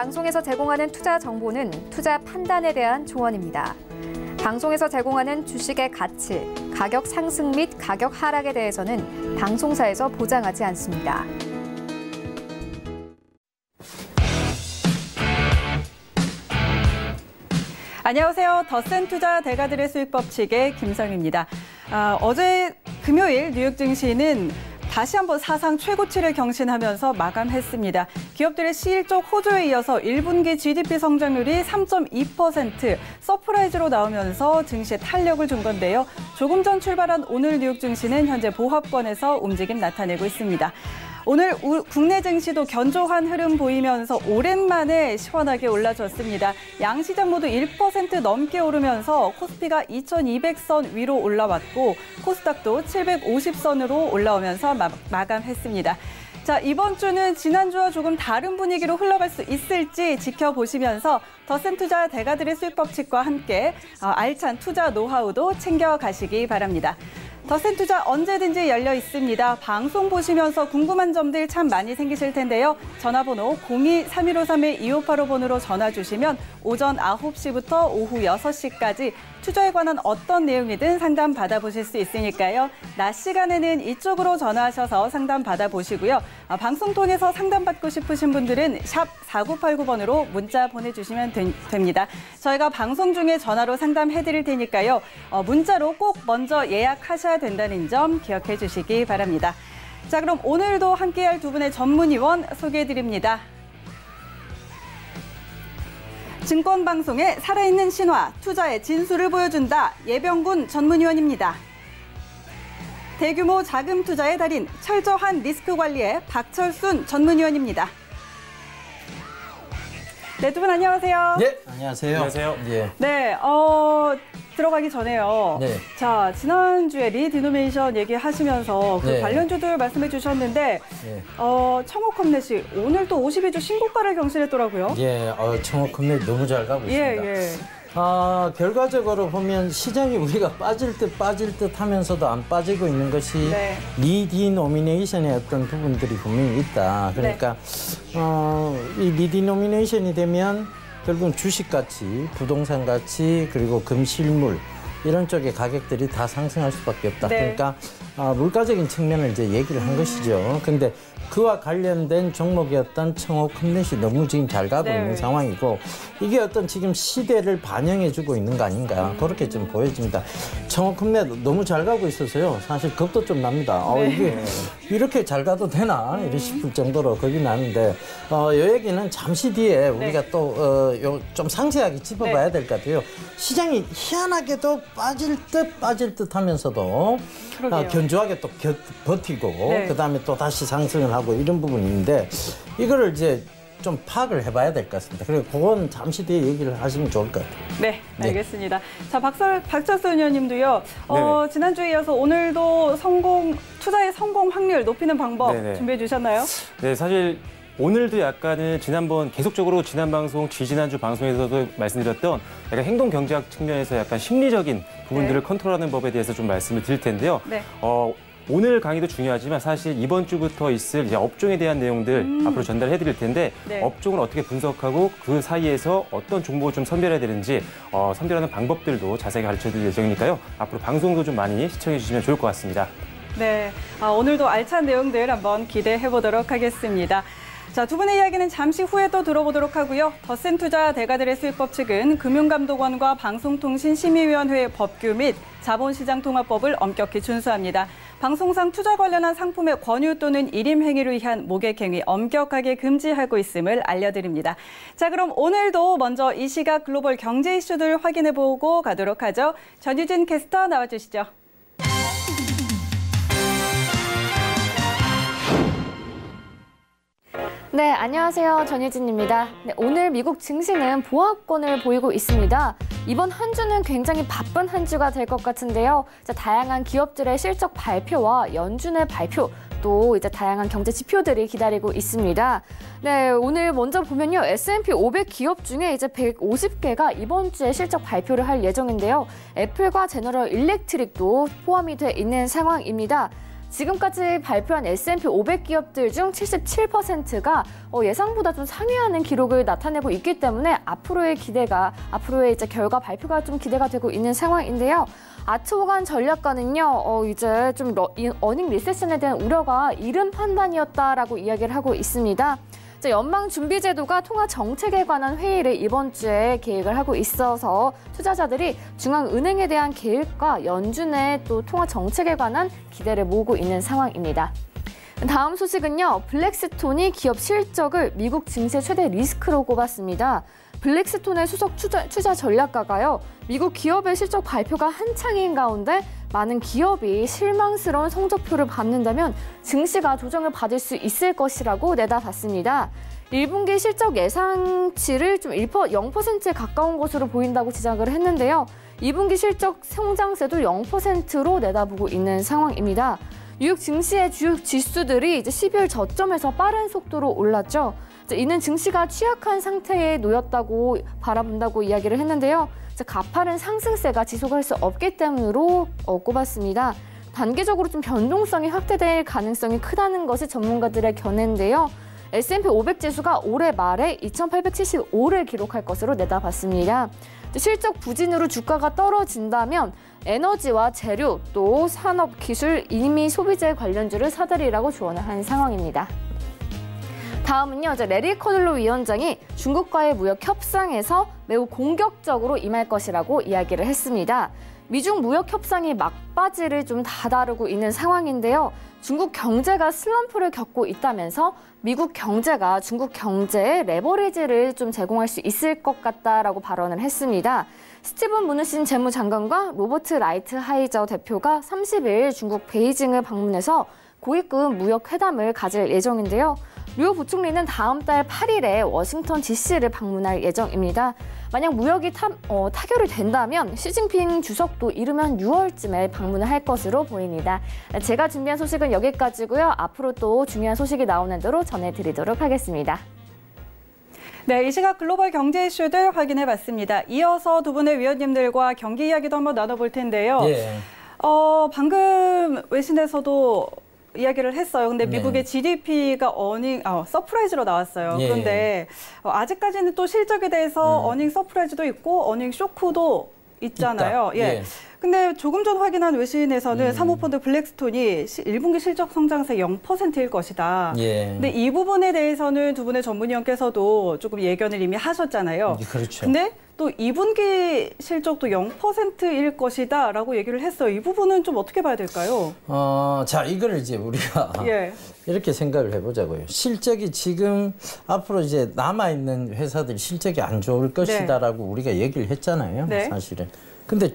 방송에서 제공하는 투자 정보는 투자 판단에 대한 조언입니다. 방송에서 제공하는 주식의 가치, 가격 상승 및 가격 하락에 대해서는 방송사에서 보장하지 않습니다. 안녕하세요. 더센 투자 대가들의 수익 법칙의 김성입니다. 어제 금요일 뉴욕 증시는 다시 한번 사상 최고치를 경신하면서 마감했습니다. 기업들의 실적 호조에 이어서 1분기 GDP 성장률이 3.2% 서프라이즈로 나오면서 증시에 탄력을 준 건데요. 조금 전 출발한 오늘 뉴욕 증시는 현재 보합권에서 움직임 나타내고 있습니다. 오늘 국내 증시도 견조한 흐름 보이면서 오랜만에 시원하게 올라줬습니다. 양시장 모두 1% 넘게 오르면서 코스피가 2200선 위로 올라왔고 코스닥도 750선으로 올라오면서 마감했습니다. 자, 이번 주는 지난주와 조금 다른 분위기로 흘러갈 수 있을지 지켜보시면서 더센 투자 대가들의 수익 법칙과 함께 알찬 투자 노하우도 챙겨가시기 바랍니다. 더센 투자 언제든지 열려 있습니다. 방송 보시면서 궁금한 점들 참 많이 생기실 텐데요. 전화번호 02-3153-2585번으로 전화 주시면 오전 9시부터 오후 6시까지 투자에 관한 어떤 내용이든 상담 받아보실 수 있으니까요. 낮 시간에는 이쪽으로 전화하셔서 상담 받아보시고요. 방송 통해서 상담받고 싶으신 분들은 샵 4989번으로 문자 보내주시면 됩니다. 저희가 방송 중에 전화로 상담해드릴 테니까요. 문자로 꼭 먼저 예약하셔야 된다는 점 기억해 주시기 바랍니다. 자, 그럼 오늘도 함께할 두 분의 전문위원 소개해드립니다. 증권방송의 살아있는 신화, 투자의 진수를 보여준다. 예병군 전문위원입니다. 대규모 자금 투자의 달인, 철저한 리스크 관리의 박철순 전문위원입니다. 네, 두 분 안녕하세요. 네, 안녕하세요. 안녕하세요. 예. 네, 들어가기 전에요. 네. 자, 지난주에 리디노메이션 얘기하시면서 그 네. 관련주들 말씀해 주셨는데, 네. 청호컴넷이 오늘 또 52주 신고가를 경신했더라고요. 예, 청호컴넷 너무 잘 가고 있습니다. 예. 결과적으로 보면 시장이 우리가 빠질 듯 하면서도 안 빠지고 있는 것이 네. 리디노미네이션의 어떤 부분들이 분명히 있다. 그러니까 이 리디노미네이션이 되면 결국은 주식 가치, 부동산 가치, 그리고 금실물 이런 쪽의 가격들이 다 상승할 수밖에 없다. 네. 그러니까 물가적인 측면을 이제 얘기를 한 것이죠. 근데 그와 관련된 종목이었던 청호컴넷이 너무 지금 잘 가고 네. 있는 상황이고 이게 어떤 지금 시대를 반영해주고 있는 거 아닌가 그렇게 좀 보여집니다. 청호컴넷 너무 잘 가고 있어서요. 사실 겁도 좀 납니다. 네. 이게 이렇게 잘 가도 되나 이래 싶을 정도로 겁이 나는데 이 얘기는 잠시 뒤에 우리가 또 좀 상세하게 짚어봐야 될 것 같아요. 시장이 희한하게도 빠질 듯 하면서도 견조하게 또 버티고 그다음에 또 다시 상승을 하고 이런 부분이 있는데 이거를 이제 좀 파악을 해봐야 될 것 같습니다. 그리고 그건 잠시 뒤에 얘기를 하시면 좋을 것 같아요. 네, 알겠습니다. 자, 박철순 의원님도요. 지난주에 이어서 오늘도 투자의 성공 확률 높이는 방법 준비해 주셨나요? 네, 사실 오늘도 약간은 계속적으로 지난 방송, 지난주 방송에서도 말씀드렸던 약간 행동 경제학 측면에서 약간 심리적인 부분들을 컨트롤하는 법에 대해서 좀 말씀을 드릴 텐데요. 네. 오늘 강의도 중요하지만 사실 이번 주부터 있을 이제 업종에 대한 내용들 앞으로 전달해 드릴 텐데 업종을 어떻게 분석하고 그 사이에서 어떤 종목을 좀 선별해야 되는지 선별하는 방법들도 자세히 가르쳐 드릴 예정이니까요. 앞으로 방송도 좀 많이 시청해 주시면 좋을 것 같습니다. 네, 오늘도 알찬 내용들 한번 기대해 보도록 하겠습니다. 자, 두 분의 이야기는 잠시 후에 또 들어보도록 하고요. 더센 투자 대가들의 수익 법칙은 금융감독원과 방송통신심의위원회의 법규 및 자본시장통합법을 엄격히 준수합니다. 방송상 투자 관련한 상품의 권유 또는 일임 행위를 위한 모객행위 엄격하게 금지하고 있음을 알려드립니다. 자, 그럼 오늘도 먼저 이 시각 글로벌 경제 이슈들 확인해보고 가도록 하죠. 전유진 캐스터 나와주시죠. 네, 안녕하세요. 전유진입니다. 네, 오늘 미국 증시는 보합권을 보이고 있습니다. 이번 한 주는 굉장히 바쁜 한 주가 될 것 같은데요. 자, 다양한 기업들의 실적 발표와 연준의 발표, 또 이제 다양한 경제 지표들이 기다리고 있습니다. 네, 오늘 먼저 보면요. S&P 500 기업 중에 이제 150개가 이번 주에 실적 발표를 할 예정인데요. 애플과 제너럴 일렉트릭도 포함이 돼 있는 상황입니다. 지금까지 발표한 S&P 500 기업들 중 77%가 예상보다 좀 상회하는 기록을 나타내고 있기 때문에 앞으로의 이제 결과 발표가 좀 기대가 되고 있는 상황인데요. 아트호간 전략가는요, 이제 좀 어닝 리세션에 대한 우려가 이른 판단이었다라고 이야기를 하고 있습니다. 연방준비제도가 통화 정책에 관한 회의를 이번 주에 계획을 하고 있어서 투자자들이 중앙은행에 대한 계획과 연준의 또 통화 정책에 관한 기대를 모으고 있는 상황입니다. 다음 소식은요, 블랙스톤이 기업 실적을 미국 증시 최대 리스크로 꼽았습니다. 블랙스톤의 수석 투자 전략가가요, 미국 기업의 실적 발표가 한창인 가운데 많은 기업이 실망스러운 성적표를 받는다면 증시가 조정을 받을 수 있을 것이라고 내다봤습니다. 1분기 실적 예상치를 좀 0%에 가까운 것으로 보인다고 지적을 했는데요. 2분기 실적 성장세도 0%로 내다보고 있는 상황입니다. 뉴욕 증시의 주요 지수들이 이제 12월 저점에서 빠른 속도로 올랐죠. 이는 증시가 취약한 상태에 놓였다고 바라본다고 이야기를 했는데요. 가파른 상승세가 지속할 수 없기 때문으로 꼽았습니다. 단계적으로 좀 변동성이 확대될 가능성이 크다는 것이 전문가들의 견해인데요. S&P 500 지수가 올해 말에 2,875를 기록할 것으로 내다봤습니다. 실적 부진으로 주가가 떨어진다면 에너지와 재료, 또 산업, 기술, 이미 소비재 관련주를 사들이라고 조언을 한 상황입니다. 다음은요, 레리 커들로 위원장이 중국과의 무역 협상에서 매우 공격적으로 임할 것이라고 이야기를 했습니다. 미중 무역 협상이 막바지를 좀 다다르고 있는 상황인데요. 중국 경제가 슬럼프를 겪고 있다면서 미국 경제가 중국 경제에 레버리지를 좀 제공할 수 있을 것 같다라고 발언을 했습니다. 스티븐 무누신 재무장관과 로버트 라이트 하이저 대표가 30일 중국 베이징을 방문해서 고위급 무역 회담을 가질 예정인데요. 류 부총리는 다음 달 8일에 워싱턴 DC를 방문할 예정입니다. 만약 무역이 타결이 된다면 시진핑 주석도 이르면 6월쯤에 방문을 할 것으로 보입니다. 제가 준비한 소식은 여기까지고요. 앞으로 또 중요한 소식이 나오는 대로 전해드리도록 하겠습니다. 네, 이 시각 글로벌 경제 이슈들 확인해봤습니다. 이어서 두 분의 위원님들과 경기 이야기도 한번 나눠볼 텐데요. 예. 방금 외신에서도 이야기를 했어요. 근데 미국의 GDP가 서프라이즈로 나왔어요. 예. 그런데 아직까지는 또 실적에 대해서 어닝 서프라이즈도 있고 어닝 쇼크도 있잖아요. 있다. 예. 예. 근데 조금 전 확인한 외신에서는 사모펀드 블랙스톤이 1분기 실적 성장세 0%일 것이다. 예. 근데 이 부분에 대해서는 두 분의 전문위원께서도 조금 예견을 이미 하셨잖아요. 그렇죠. 근데 또 2분기 실적도 0%일 것이다라고 얘기를 했어요. 이 부분은 좀 어떻게 봐야 될까요? 자, 이걸 이제 우리가 예. 이렇게 생각을 해보자고요. 실적이 지금 앞으로 이제 남아있는 회사들이 실적이 안 좋을 것이다라고 우리가 얘기를 했잖아요. 네. 사실은. 근데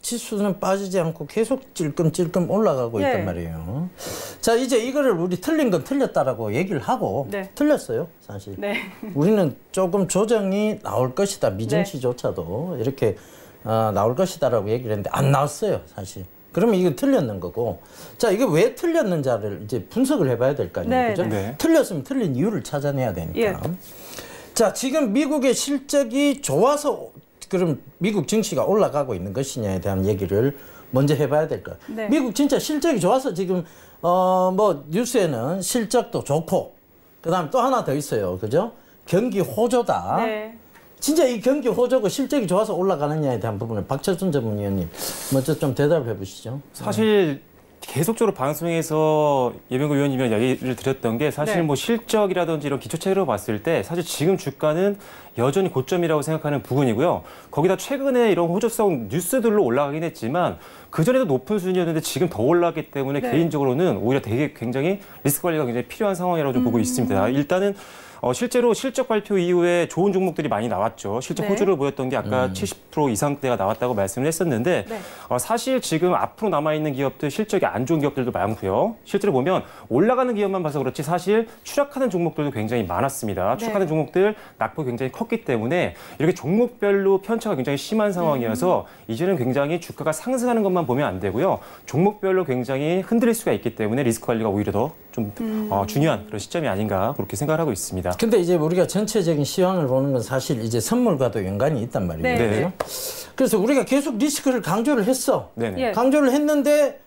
지수는 빠지지 않고 계속 찔끔찔끔 올라가고 예. 있단 말이에요. 자, 이제 이거를 우리 틀린 건 틀렸다라고 얘기를 하고 네. 틀렸어요, 사실. 네. 우리는 조금 조정이 나올 것이다. 미증시조차도 이렇게 나올 것이다라고 얘기를 했는데 안 나왔어요, 사실. 그러면 이거 틀렸는 거고. 자, 이게 왜 틀렸는지를 이제 분석을 해봐야 될 거 아니에요. 네, 그죠? 네. 틀렸으면 틀린 이유를 찾아내야 되니까. 예. 자, 지금 미국의 실적이 좋아서 그럼 미국 증시가 올라가고 있는 것이냐에 대한 얘기를 먼저 해봐야 될 거예요. 네. 미국 진짜 실적이 좋아서 지금 뉴스에는 실적도 좋고 그다음에 또 하나 더 있어요. 그죠? 경기 호조다. 네. 진짜 이 경기 호조고 실적이 좋아서 올라가느냐에 대한 부분을 박철순 전문위원님 먼저 좀 대답해 보시죠. 사실 계속적으로 방송에서 예병구 의원님이 얘기를 드렸던 게 사실 네. 뭐 실적이라든지 이런 기초체계로 봤을 때 사실 지금 주가는 여전히 고점이라고 생각하는 부분이고요. 거기다 최근에 이런 호조성 뉴스들로 올라가긴 했지만 그전에도 높은 수준이었는데 지금 더 올랐기 때문에 네. 개인적으로는 오히려 되게 굉장히 리스크 관리가 굉장히 필요한 상황이라고 좀 보고 있습니다. 일단은 실제로 실적 발표 이후에 좋은 종목들이 많이 나왔죠. 실적 네. 호조를 보였던 게 아까 70% 이상대가 나왔다고 말씀을 했었는데 네. 사실 지금 앞으로 남아있는 기업들 실적이 안 좋은 기업들도 많고요. 실제로 보면 올라가는 기업만 봐서 그렇지 사실 추락하는 종목들도 굉장히 많았습니다. 네. 추락하는 종목들 낙폭이 굉장히 컸기 때문에 이렇게 종목별로 편차가 굉장히 심한 상황이어서 이제는 굉장히 주가가 상승하는 것만 보면 안 되고요. 종목별로 굉장히 흔들릴 수가 있기 때문에 리스크 관리가 오히려 더 좀 중요한 그런 시점이 아닌가 그렇게 생각을 하고 있습니다. 근데 이제 우리가 전체적인 시황을 보는 건 사실 이제 선물과도 연관이 있단 말이에요. 네. 그죠? 그래서 우리가 계속 리스크를 강조를 했어. 네네. 예. 강조를 했는데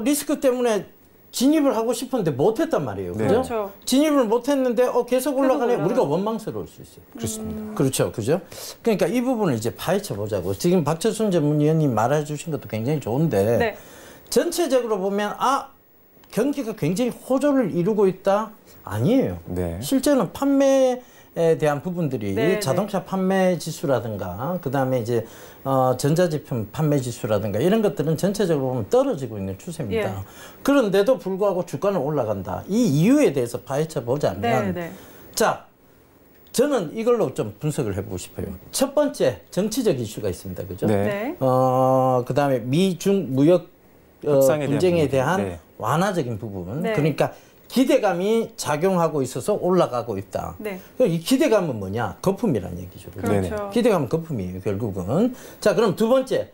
리스크 때문에 진입을 하고 싶었는데 못했단 말이에요. 네. 그죠? 그렇죠. 진입을 못했는데 계속 올라가네. 올라가. 우리가 원망스러울 수 있어요. 그렇습니다. 그렇죠. 그죠? 그러니까 이 부분을 이제 파헤쳐 보자고. 지금 박철순 전문위원님 말해 주신 것도 굉장히 좋은데 네. 전체적으로 보면 경기가 굉장히 호조를 이루고 있다? 아니에요. 네. 실제는 판매에 대한 부분들이 네, 자동차 판매 지수라든가 그다음에 이제 전자제품 판매 지수라든가 이런 것들은 전체적으로 보면 떨어지고 있는 추세입니다. 예. 그런데도 불구하고 주가는 올라간다. 이 이유에 대해서 파헤쳐 보자면 네, 네. 자, 저는 이걸로 좀 분석을 해보고 싶어요. 첫 번째 정치적 이슈가 있습니다. 그죠? 네. 네. 그다음에 미중 무역 협상에 대한 분쟁에 부분. 대한 네. 완화적인 부분. 네. 그러니까 기대감이 작용하고 있어서 올라가고 있다. 네. 이 기대감은 뭐냐? 거품이라는 얘기죠. 그죠? 그렇죠. 기대감은 거품이에요, 결국은. 자, 그럼 두 번째.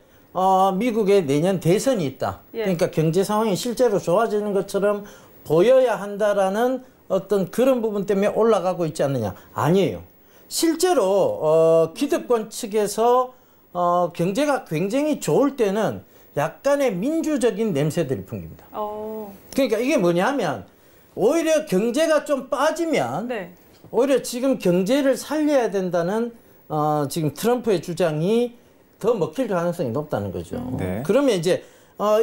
미국에 내년 대선이 있다. 예. 그러니까 경제 상황이 실제로 좋아지는 것처럼 보여야 한다라는 어떤 그런 부분 때문에 올라가고 있지 않느냐? 아니에요. 실제로 기득권 측에서 경제가 굉장히 좋을 때는 약간의 민주적인 냄새들이 풍깁니다. 그러니까 이게 뭐냐면 오히려 경제가 좀 빠지면 네. 오히려 지금 경제를 살려야 된다는 지금 트럼프의 주장이 더 먹힐 가능성이 높다는 거죠. 네. 그러면 이제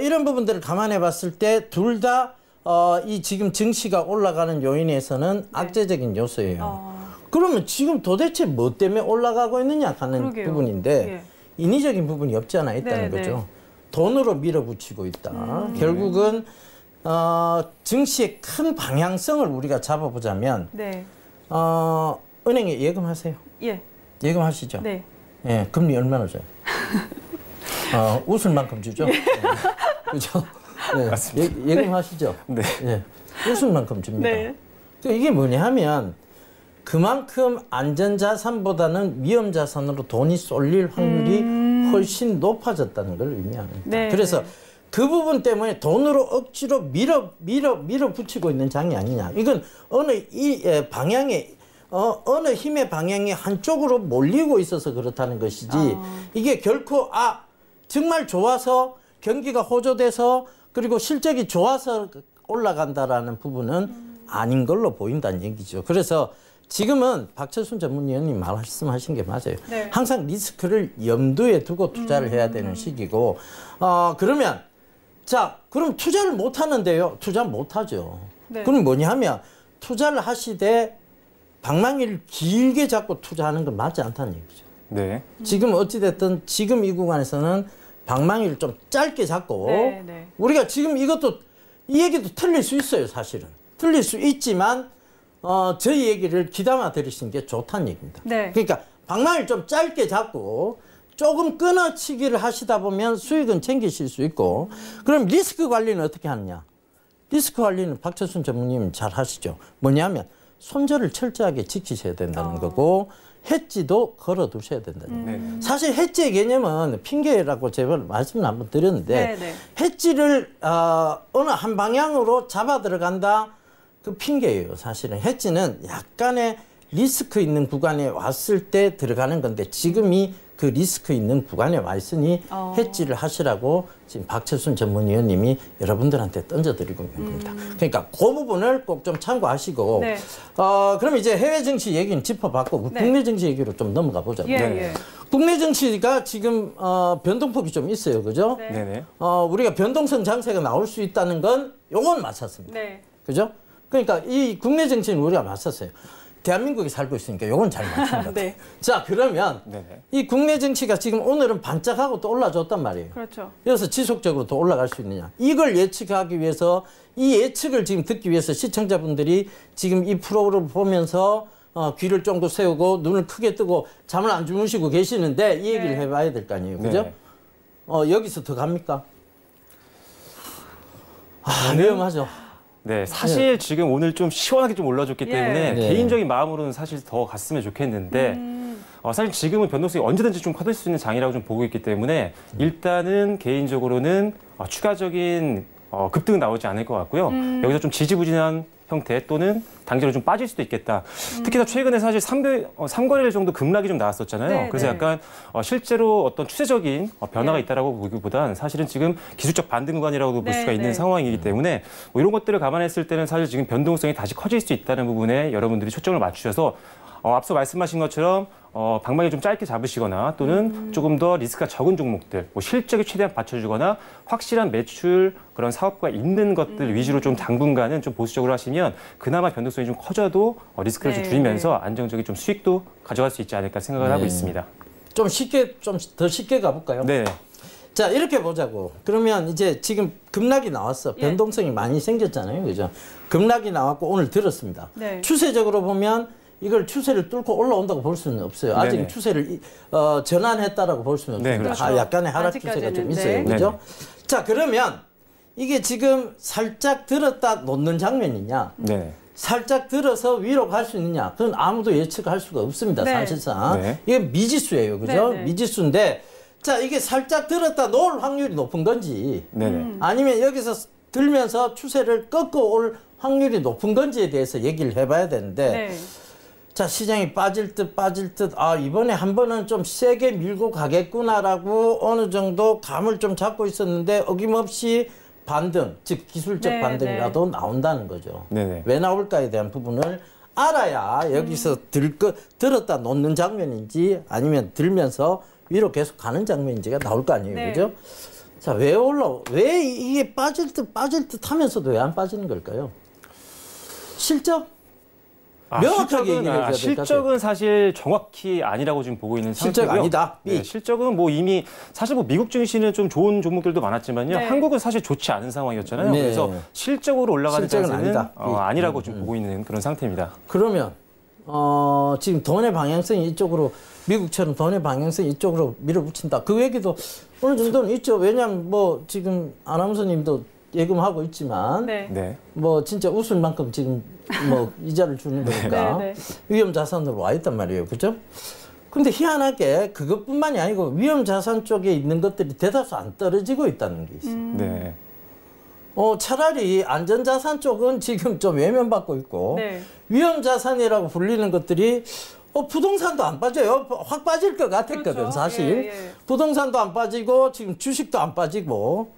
이런 부분들을 감안해 봤을 때 둘 다 이 지금 증시가 올라가는 요인에서는 악재적인 요소예요. 그러면 지금 도대체 뭐 때문에 올라가고 있느냐 하는 그러게요. 부분인데 예. 인위적인 부분이 없지 않아 있다는 네, 거죠. 네. 돈으로 밀어붙이고 있다. 결국은 증시의 큰 방향성을 우리가 잡아보자면 네. 은행에 예금하세요. 예. 예금하시죠. 네. 예, 금리 얼마나 줘요? 웃을 만큼 주죠. 네. 그죠? 네. 예금하시죠. 네. 예, 웃을 만큼 줍니다. 네. 그러니까 이게 뭐냐 하면 그만큼 안전자산보다는 위험자산으로 돈이 쏠릴 확률이 훨씬 높아졌다는 걸 의미합니다. 네. 그래서 그 부분 때문에 돈으로 억지로 밀어붙이고 있는 장이 아니냐. 이건 어느 방향에 어느 힘의 방향이 한쪽으로 몰리고 있어서 그렇다는 것이지 이게 결코 정말 좋아서 경기가 호조돼서 그리고 실적이 좋아서 올라간다라는 부분은 아닌 걸로 보인다는 얘기죠. 그래서 지금은 박철순 전문위원님 말씀하신 게 맞아요. 네. 항상 리스크를 염두에 두고 투자를 해야 되는 시기고 그러면 그럼 투자를 못 하는데요. 투자 못 하죠. 네. 그럼 뭐냐 하면 투자를 하시되 방망이를 길게 잡고 투자하는 건 맞지 않다는 얘기죠. 네. 지금 어찌됐든 지금 이 구간에서는 방망이를 좀 짧게 잡고 네, 네. 우리가 지금 이 얘기도 틀릴 수 있어요. 사실은. 틀릴 수 있지만 저희 얘기를 귀담아 들으시는 게 좋다는 얘기입니다. 네. 그러니까 방망이를 좀 짧게 잡고 조금 끊어치기를 하시다 보면 수익은 챙기실 수 있고 그럼 리스크 관리는 어떻게 하느냐. 리스크 관리는 박철순 전무님 잘 하시죠. 뭐냐면 손절을 철저하게 지키셔야 된다는 거고 해지도 걸어두셔야 된다는 거예요. 사실 해지의 개념은 핑계라고 제가 말씀을 한번 드렸는데 네, 네. 해지를 어느 한 방향으로 잡아 들어간다 그 핑계예요. 사실은 해지는 약간의 리스크 있는 구간에 왔을 때 들어가는 건데 지금이 그 리스크 있는 구간에 와 있으니 해지를 하시라고 지금 박철순 전문위원님이 여러분들한테 던져드리고 있는 겁니다. 그러니까 그 부분을 꼭 좀 참고하시고 네. 그럼 이제 해외 증시 얘기는 짚어봤고 네. 국내 증시 얘기로 좀 넘어가 보자고요. 예, 네. 예. 국내 증시가 지금 변동폭이 좀 있어요. 그죠? 네. 네네. 우리가 변동성 장세가 나올 수 있다는 건 요건 맞췄습니다. 네. 그죠? 그러니까 이 국내 정치는 우리가 맞섰어요. 대한민국에 살고 있으니까 요건 잘 맞춘 것 같아요. 네. 자, 그러면 네네. 이 국내 정치가 지금 오늘은 반짝하고 또 올라줬단 말이에요. 그렇죠. 그래서 지속적으로 더 올라갈 수 있느냐. 이걸 예측하기 위해서 이 예측을 지금 듣기 위해서 시청자분들이 지금 이 프로그램을 보면서 귀를 쫑긋 세우고 눈을 크게 뜨고 잠을 안 주무시고 계시는데 이 얘기를 네. 해봐야 될 거 아니에요. 그죠? 네. 여기서 더 갑니까? 위험하죠. 네, 사실 지금 오늘 좀 시원하게 좀 올라줬기 예. 때문에 네. 개인적인 마음으로는 사실 더 갔으면 좋겠는데 사실 지금은 변동성이 언제든지 좀 커질 수 있는 장이라고 좀 보고 있기 때문에 일단은 개인적으로는 추가적인 급등은 나오지 않을 것 같고요. 여기서 좀 지지부진한 형태 또는 단기로 좀 빠질 수도 있겠다. 특히나 최근에 사실 3거래일 정도 급락이 좀 나왔었잖아요. 네, 그래서 네. 약간 실제로 어떤 추세적인 변화가 있다라고 보기보단 사실은 지금 기술적 반등 구간이라고도 볼 네, 수가 있는 네. 상황이기 때문에 뭐 이런 것들을 감안했을 때는 사실 지금 변동성이 다시 커질 수 있다는 부분에 여러분들이 초점을 맞추셔서 앞서 말씀하신 것처럼 방망이 좀 짧게 잡으시거나 또는 조금 더 리스크가 적은 종목들, 뭐 실적에 최대한 받쳐주거나 확실한 매출 그런 사업과 있는 것들 위주로 좀 당분간은 좀 보수적으로 하시면 그나마 변동성이 좀 커져도 리스크를 좀 네, 줄이면서 안정적인 좀 수익도 가져갈 수 있지 않을까 생각을 하고 있습니다. 좀 더 쉽게 가볼까요? 네. 자, 이렇게 보자고. 그러면 이제 지금 급락이 나왔어. 변동성이 많이 생겼잖아요. 그죠? 급락이 나왔고 오늘 들었습니다. 네. 추세적으로 보면 이걸 추세를 뚫고 올라온다고 볼 수는 없어요. 아직 네네. 추세를 전환했다라고 볼 수는 네, 없습니다. 그렇죠. 약간의 하락 추세가 좀 아직까지는, 있어요. 네. 그죠? 네네. 자, 그러면 이게 지금 살짝 들었다 놓는 장면이냐? 네. 살짝 들어서 위로 갈 수 있느냐? 그건 아무도 예측할 수가 없습니다. 네. 사실상. 네. 이게 미지수예요. 그죠? 네, 네. 미지수인데 자, 이게 살짝 들었다 놓을 확률이 높은 건지 네네. 아니면 여기서 들면서 추세를 꺾어 올 확률이 높은 건지에 대해서 얘기를 해봐야 되는데 네. 자, 시장이 빠질 듯 이번에 한 번은 좀 세게 밀고 가겠구나라고 어느 정도 감을 좀 잡고 있었는데 어김없이 반등, 즉 기술적 네, 반등이라도 나온다는 거죠. 네네. 왜 나올까에 대한 부분을 알아야 여기서 들었다 놓는 장면인지 아니면 들면서 위로 계속 가는 장면인지가 나올 거 아니에요. 네. 그죠? 자, 왜 이게 빠질 듯 하면서도 왜 안 빠지는 걸까요? 실적? 명확하게 얘기를 해줘야 될 것 같아요. 실적은 사실 정확히 아니라고 지금 보고 있는 실적 상태고요. 아니다. B. 네, 실적은 뭐 이미 사실 뭐 미국 증시는 좀 좋은 종목들도 많았지만요. 네. 한국은 사실 좋지 않은 상황이었잖아요. 네. 그래서 실적으로 올라가는 실적은 자세는 아니다. B. 아니라고 좀 보고 있는 그런 상태입니다. 그러면 지금 돈의 방향성이 이쪽으로 미국처럼 돈의 방향성이 이쪽으로 밀어붙인다. 그 얘기도 어느 정도는 있죠. 왜냐하면 뭐 지금 아나운서님도 예금하고 있지만 네. 네. 뭐 진짜 웃을 만큼 지금 뭐 이자를 주는 거니까 네, 네. 위험 자산으로 와 있단 말이에요. 그죠? 근데 희한하게 그것뿐만이 아니고 위험 자산 쪽에 있는 것들이 대다수 안 떨어지고 있다는 게 있어요. 네. 차라리 안전자산 쪽은 지금 좀 외면받고 있고 네. 위험자산이라고 불리는 것들이 부동산도 안 빠져요. 확 빠질 것 같았거든, 그렇죠. 사실. 예, 예. 부동산도 안 빠지고 지금 주식도 안 빠지고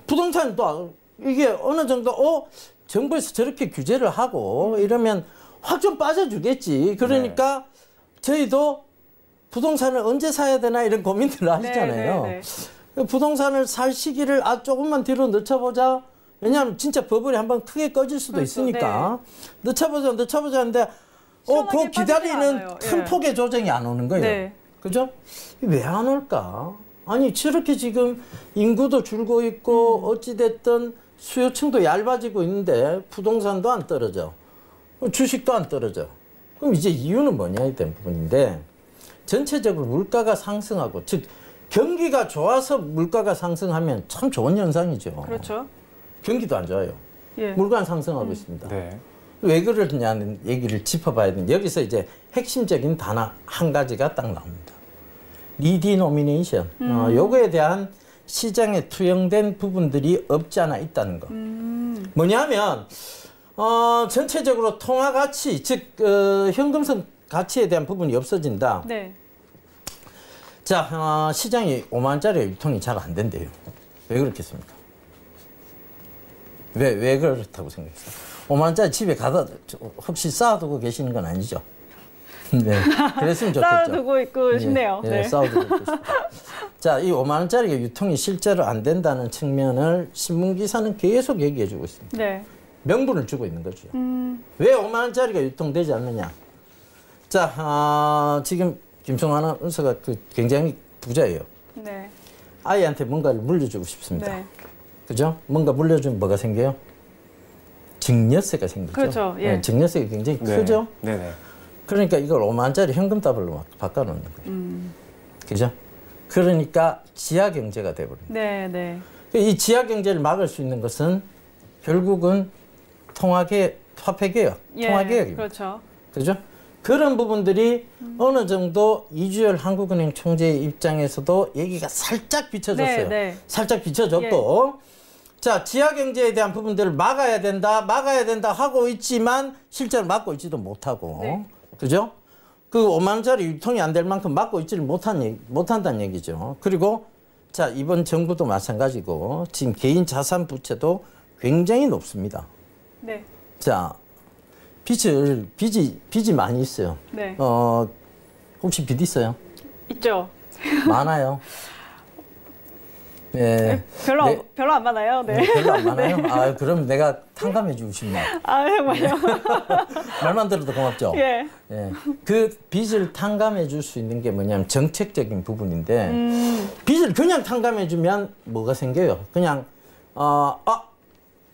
부동산도 이게 어느 정도 정부에서 저렇게 규제를 하고 이러면 확 좀 빠져주겠지. 그러니까 저희도 부동산을 언제 사야 되나 이런 고민들을 하시잖아요. 네, 네, 부동산을 살 시기를 시조금만 뒤로 늦춰보자. 왜냐하면 진짜 버블이 한번 크게 꺼질 수도 그렇죠, 있으니까 늦춰보자 하는데 시원하게 그 기다리는 빠지지 않아요. 큰 예. 폭의 조정이 안 오는 거예요. 네. 그죠? 왜 안 올까? 아니 저렇게 지금 인구도 줄고 있고 어찌됐든 수요층도 얇아지고 있는데 부동산도 안 떨어져. 주식도 안 떨어져. 그럼 이제 이유는 뭐냐에 대한 부분인데 전체적으로 물가가 상승하고 즉 경기가 좋아서 물가가 상승하면 참 좋은 현상이죠. 그렇죠. 경기도 안 좋아요. 예. 물가는 상승하고 있습니다. 네. 왜 그러냐는 얘기를 짚어봐야 되는데 여기서 이제 핵심적인 단어 한 가지가 딱 나옵니다. 리디노미네이션. 요거에 대한 시장에 투영된 부분들이 없지 않아 있다는 거. 뭐냐면 전체적으로 통화 가치, 즉 현금성 가치에 대한 부분이 없어진다. 네. 자, 시장이 5만 원짜리 유통이 잘 안 된대요. 왜 그렇겠습니까? 왜 그렇다고 생각했어요? 5만 원짜리 집에 가다 혹시 쌓아두고 계시는 건 아니죠? 네, 그랬으면 좋겠죠. 쌓아두고 있고 싶네요. 예, 네. 쌓아두고 있고 싶다. 자, 이 5만 원짜리가 유통이 실제로 안 된다는 측면을 신문기사는 계속 얘기해주고 있습니다. 네. 명분을 주고 있는 거죠. 왜 5만 원짜리가 유통되지 않느냐? 자, 지금 김성환 아나운서가 굉장히 부자예요. 네. 아이한테 뭔가를 물려주고 싶습니다. 네. 그죠? 뭔가 물려주면 뭐가 생겨요? 증여세가 생기죠. 그렇죠. 예. 네, 증여세가 굉장히 네. 크죠. 네네. 그러니까 이걸 5만 원짜리 현금 더블로 막 바꿔놓는 거예요. 그죠? 그러니까 지하 경제가 돼버립니다. 네, 네. 이 지하 경제를 막을 수 있는 것은 결국은 화폐개혁, 예. 통화개혁입니다. 그렇죠. 그죠? 그런 부분들이 어느 정도 이주열 한국은행 총재의 입장에서도 얘기가 살짝 비춰졌어요. 네, 네. 살짝 비춰졌고 자, 지하 경제에 대한 부분들을 막아야 된다 하고 있지만 실제로 막고 있지도 못하고. 네. 그죠? 그 5만 원짜리 유통이 안 될 만큼 막고 있지를 못한다는 얘기죠. 그리고 자, 이번 정부도 마찬가지고 지금 개인 자산 부채도 굉장히 높습니다. 네. 자, 빚이 많이 있어요. 네. 혹시 빚 있어요? 있죠. 많아요. 네. 별로 안 많아요. 네. 별로 안 많아요? 아, 그럼 내가 탕감해 주고 싶네. 아, 정말요? 말만 들어도 고맙죠? 예. 예. 그 빚을 탕감해 줄 수 있는 게 뭐냐면 정책적인 부분인데, 빚을 그냥 탕감해 주면 뭐가 생겨요? 그냥,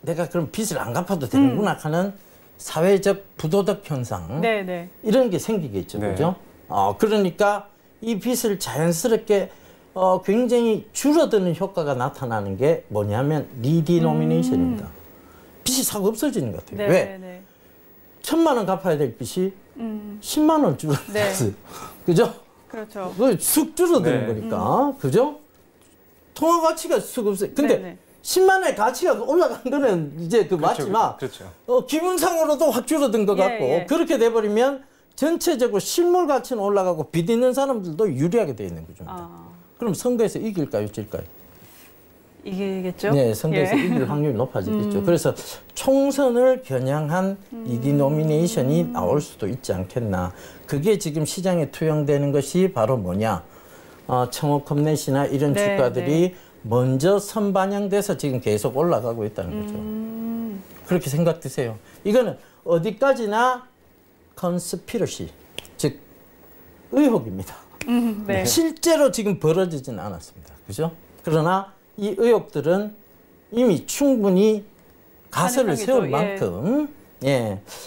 내가 그럼 빚을 안 갚아도 되는구나 하는 사회적 부도덕 현상. 네, 네. 이런 게 생기겠죠. 네. 그죠? 그러니까 이 빚을 자연스럽게 굉장히 줄어드는 효과가 나타나는 게 뭐냐면 리디노미네이션입니다. 빚이 싹 없어지는 것 같아요. 네, 왜? 네. 1,000만 원 갚아야 될 빚이 10만 원 줄어들었어요. 네. 그죠? 그렇죠. 그걸 쑥 줄어드는 네. 거니까. 그죠? 통화 가치가 쑥 없어요. 근데 네, 네. 10만 원의 가치가 올라간 거는 이제 맞지만 그렇죠. 기분상으로도 확 줄어든 것 예, 같고 예. 그렇게 돼버리면 전체적으로 실물 가치는 올라가고 빚 있는 사람들도 유리하게 돼 있는 거죠. 그럼 선거에서 이길까요, 질까요? 이기겠죠? 네, 선거에서 예. 이길 확률이 높아지겠죠. 그래서 총선을 겨냥한 리디노미네이션이 나올 수도 있지 않겠나. 그게 지금 시장에 투영되는 것이 바로 뭐냐. 청호컴넷이나 이런 네, 주가들이 네. 먼저 선반영돼서 지금 계속 올라가고 있다는 거죠. 그렇게 생각되세요. 이거는 어디까지나 컨스피러시, 즉 의혹입니다. 네. 실제로 지금 벌어지진 않았습니다. 그죠? 그러나 이 의혹들은 이미 충분히 가설을 가능성이죠. 세울 예. 만큼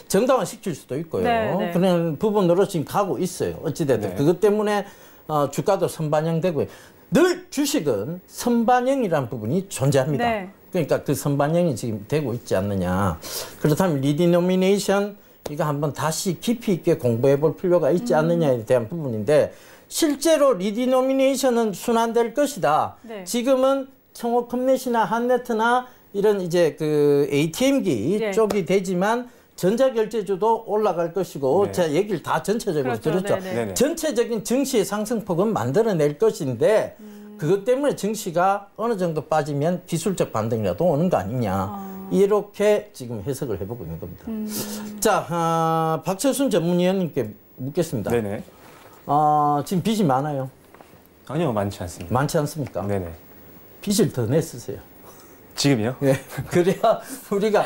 정당화 시킬 수도 있고요. 네, 네. 그런 부분으로 지금 가고 있어요. 어찌됐든 네. 그것 때문에 주가도 선반영되고요. 늘 주식은 선반영이라는 부분이 존재합니다. 네. 그러니까 그 선반영이 지금 되고 있지 않느냐. 그렇다면 리디노미네이션 이거 한번 다시 깊이 있게 공부해 볼 필요가 있지 않느냐에 대한 부분인데 실제로 리디노미네이션은 순환될 것이다. 네. 지금은 청호컴넷이나 한네트나 이런 이제 그 ATM기 네. 쪽이 되지만 전자결제주도 올라갈 것이고 네. 제가 얘기를 다 전체적으로 그렇죠. 들었죠. 네, 네. 네네. 전체적인 증시의 상승폭은 만들어낼 것인데 그것 때문에 증시가 어느 정도 빠지면 기술적 반등이라도 오는 거 아니냐. 이렇게 지금 해석을 해보고 있는 겁니다. 자, 박철순 전문위원님께 묻겠습니다. 네네. 지금 빚이 많아요. 아니요, 많지 않습니다. 많지 않습니까? 네네. 빚을 더 냈으세요. 지금이요? 네. 그래야 우리가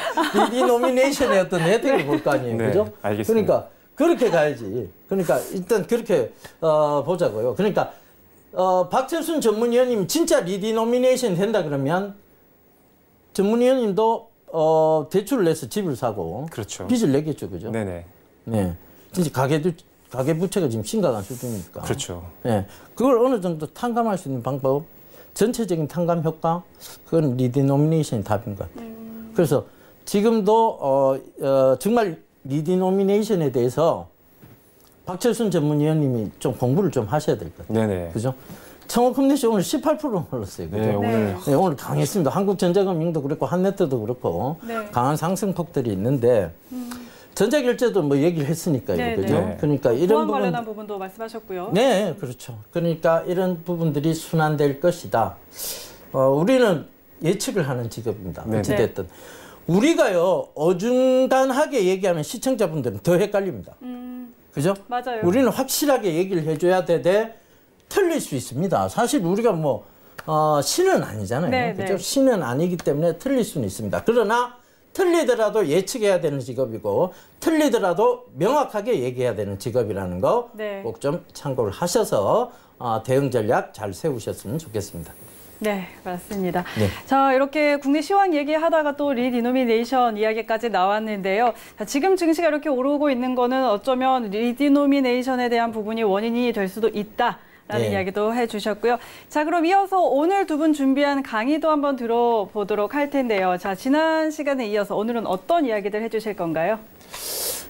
리디노미네이션의 어떤 혜택을 볼 거 아니에요. 네, 그죠? 알겠습니다. 그러니까 그렇게 가야지. 그러니까 일단 그렇게 보자고요. 그러니까 박철순 전문위원님 진짜 리디노미네이션 된다 그러면 전문위원님도 대출을 내서 집을 사고 그렇죠. 빚을 내겠죠. 그죠? 네네. 네. 진짜 가계 부채가 지금 심각한 수준이니까. 그렇죠. 네. 그걸 어느 정도 탕감할 수 있는 방법, 전체적인 탕감 효과, 그건 리디노미네이션이 답인 것 같아요. 그래서 지금도 정말 리디노미네이션에 대해서 박철순 전문위원님이 좀 공부를 좀 하셔야 될 것 같아요. 네네. 그죠? 청호컴넷이 오늘 18% 올랐어요. 그죠? 네, 오늘 네, 오늘 강했습니다. 한국전자금융도 그렇고 한네트도 그렇고 네. 강한 상승폭들이 있는데 전자결제도 뭐 얘기를 했으니까요. 네, 그죠? 네. 그러니까 이런 보안 부분 관련한 부분도 말씀하셨고요. 네, 그렇죠. 그러니까 이런 부분들이 순환될 것이다. 우리는 예측을 하는 직업입니다. 네. 어찌됐든. 우리가요, 어중간하게 얘기하면 시청자분들은 더 헷갈립니다. 그죠? 맞아요. 우리는 확실하게 얘기를 해줘야 되되, 틀릴 수 있습니다. 사실 우리가 뭐, 신은 아니잖아요. 네, 그죠? 네. 신은 아니기 때문에 틀릴 수는 있습니다. 그러나, 틀리더라도 예측해야 되는 직업이고, 틀리더라도 명확하게 얘기해야 되는 직업이라는 거 네. 꼭 좀 참고를 하셔서 대응 전략 잘 세우셨으면 좋겠습니다. 네, 맞습니다. 네. 자, 이렇게 국내 시황 얘기하다가 또 리디노미네이션 이야기까지 나왔는데요. 자, 지금 증시가 이렇게 오르고 있는 거는 어쩌면 리디노미네이션에 대한 부분이 원인이 될 수도 있다. 라는 네. 이야기도 해주셨고요. 자, 그럼 이어서 오늘 두 분 준비한 강의도 한번 들어보도록 할 텐데요. 자, 지난 시간에 이어서 오늘은 어떤 이야기들 해주실 건가요?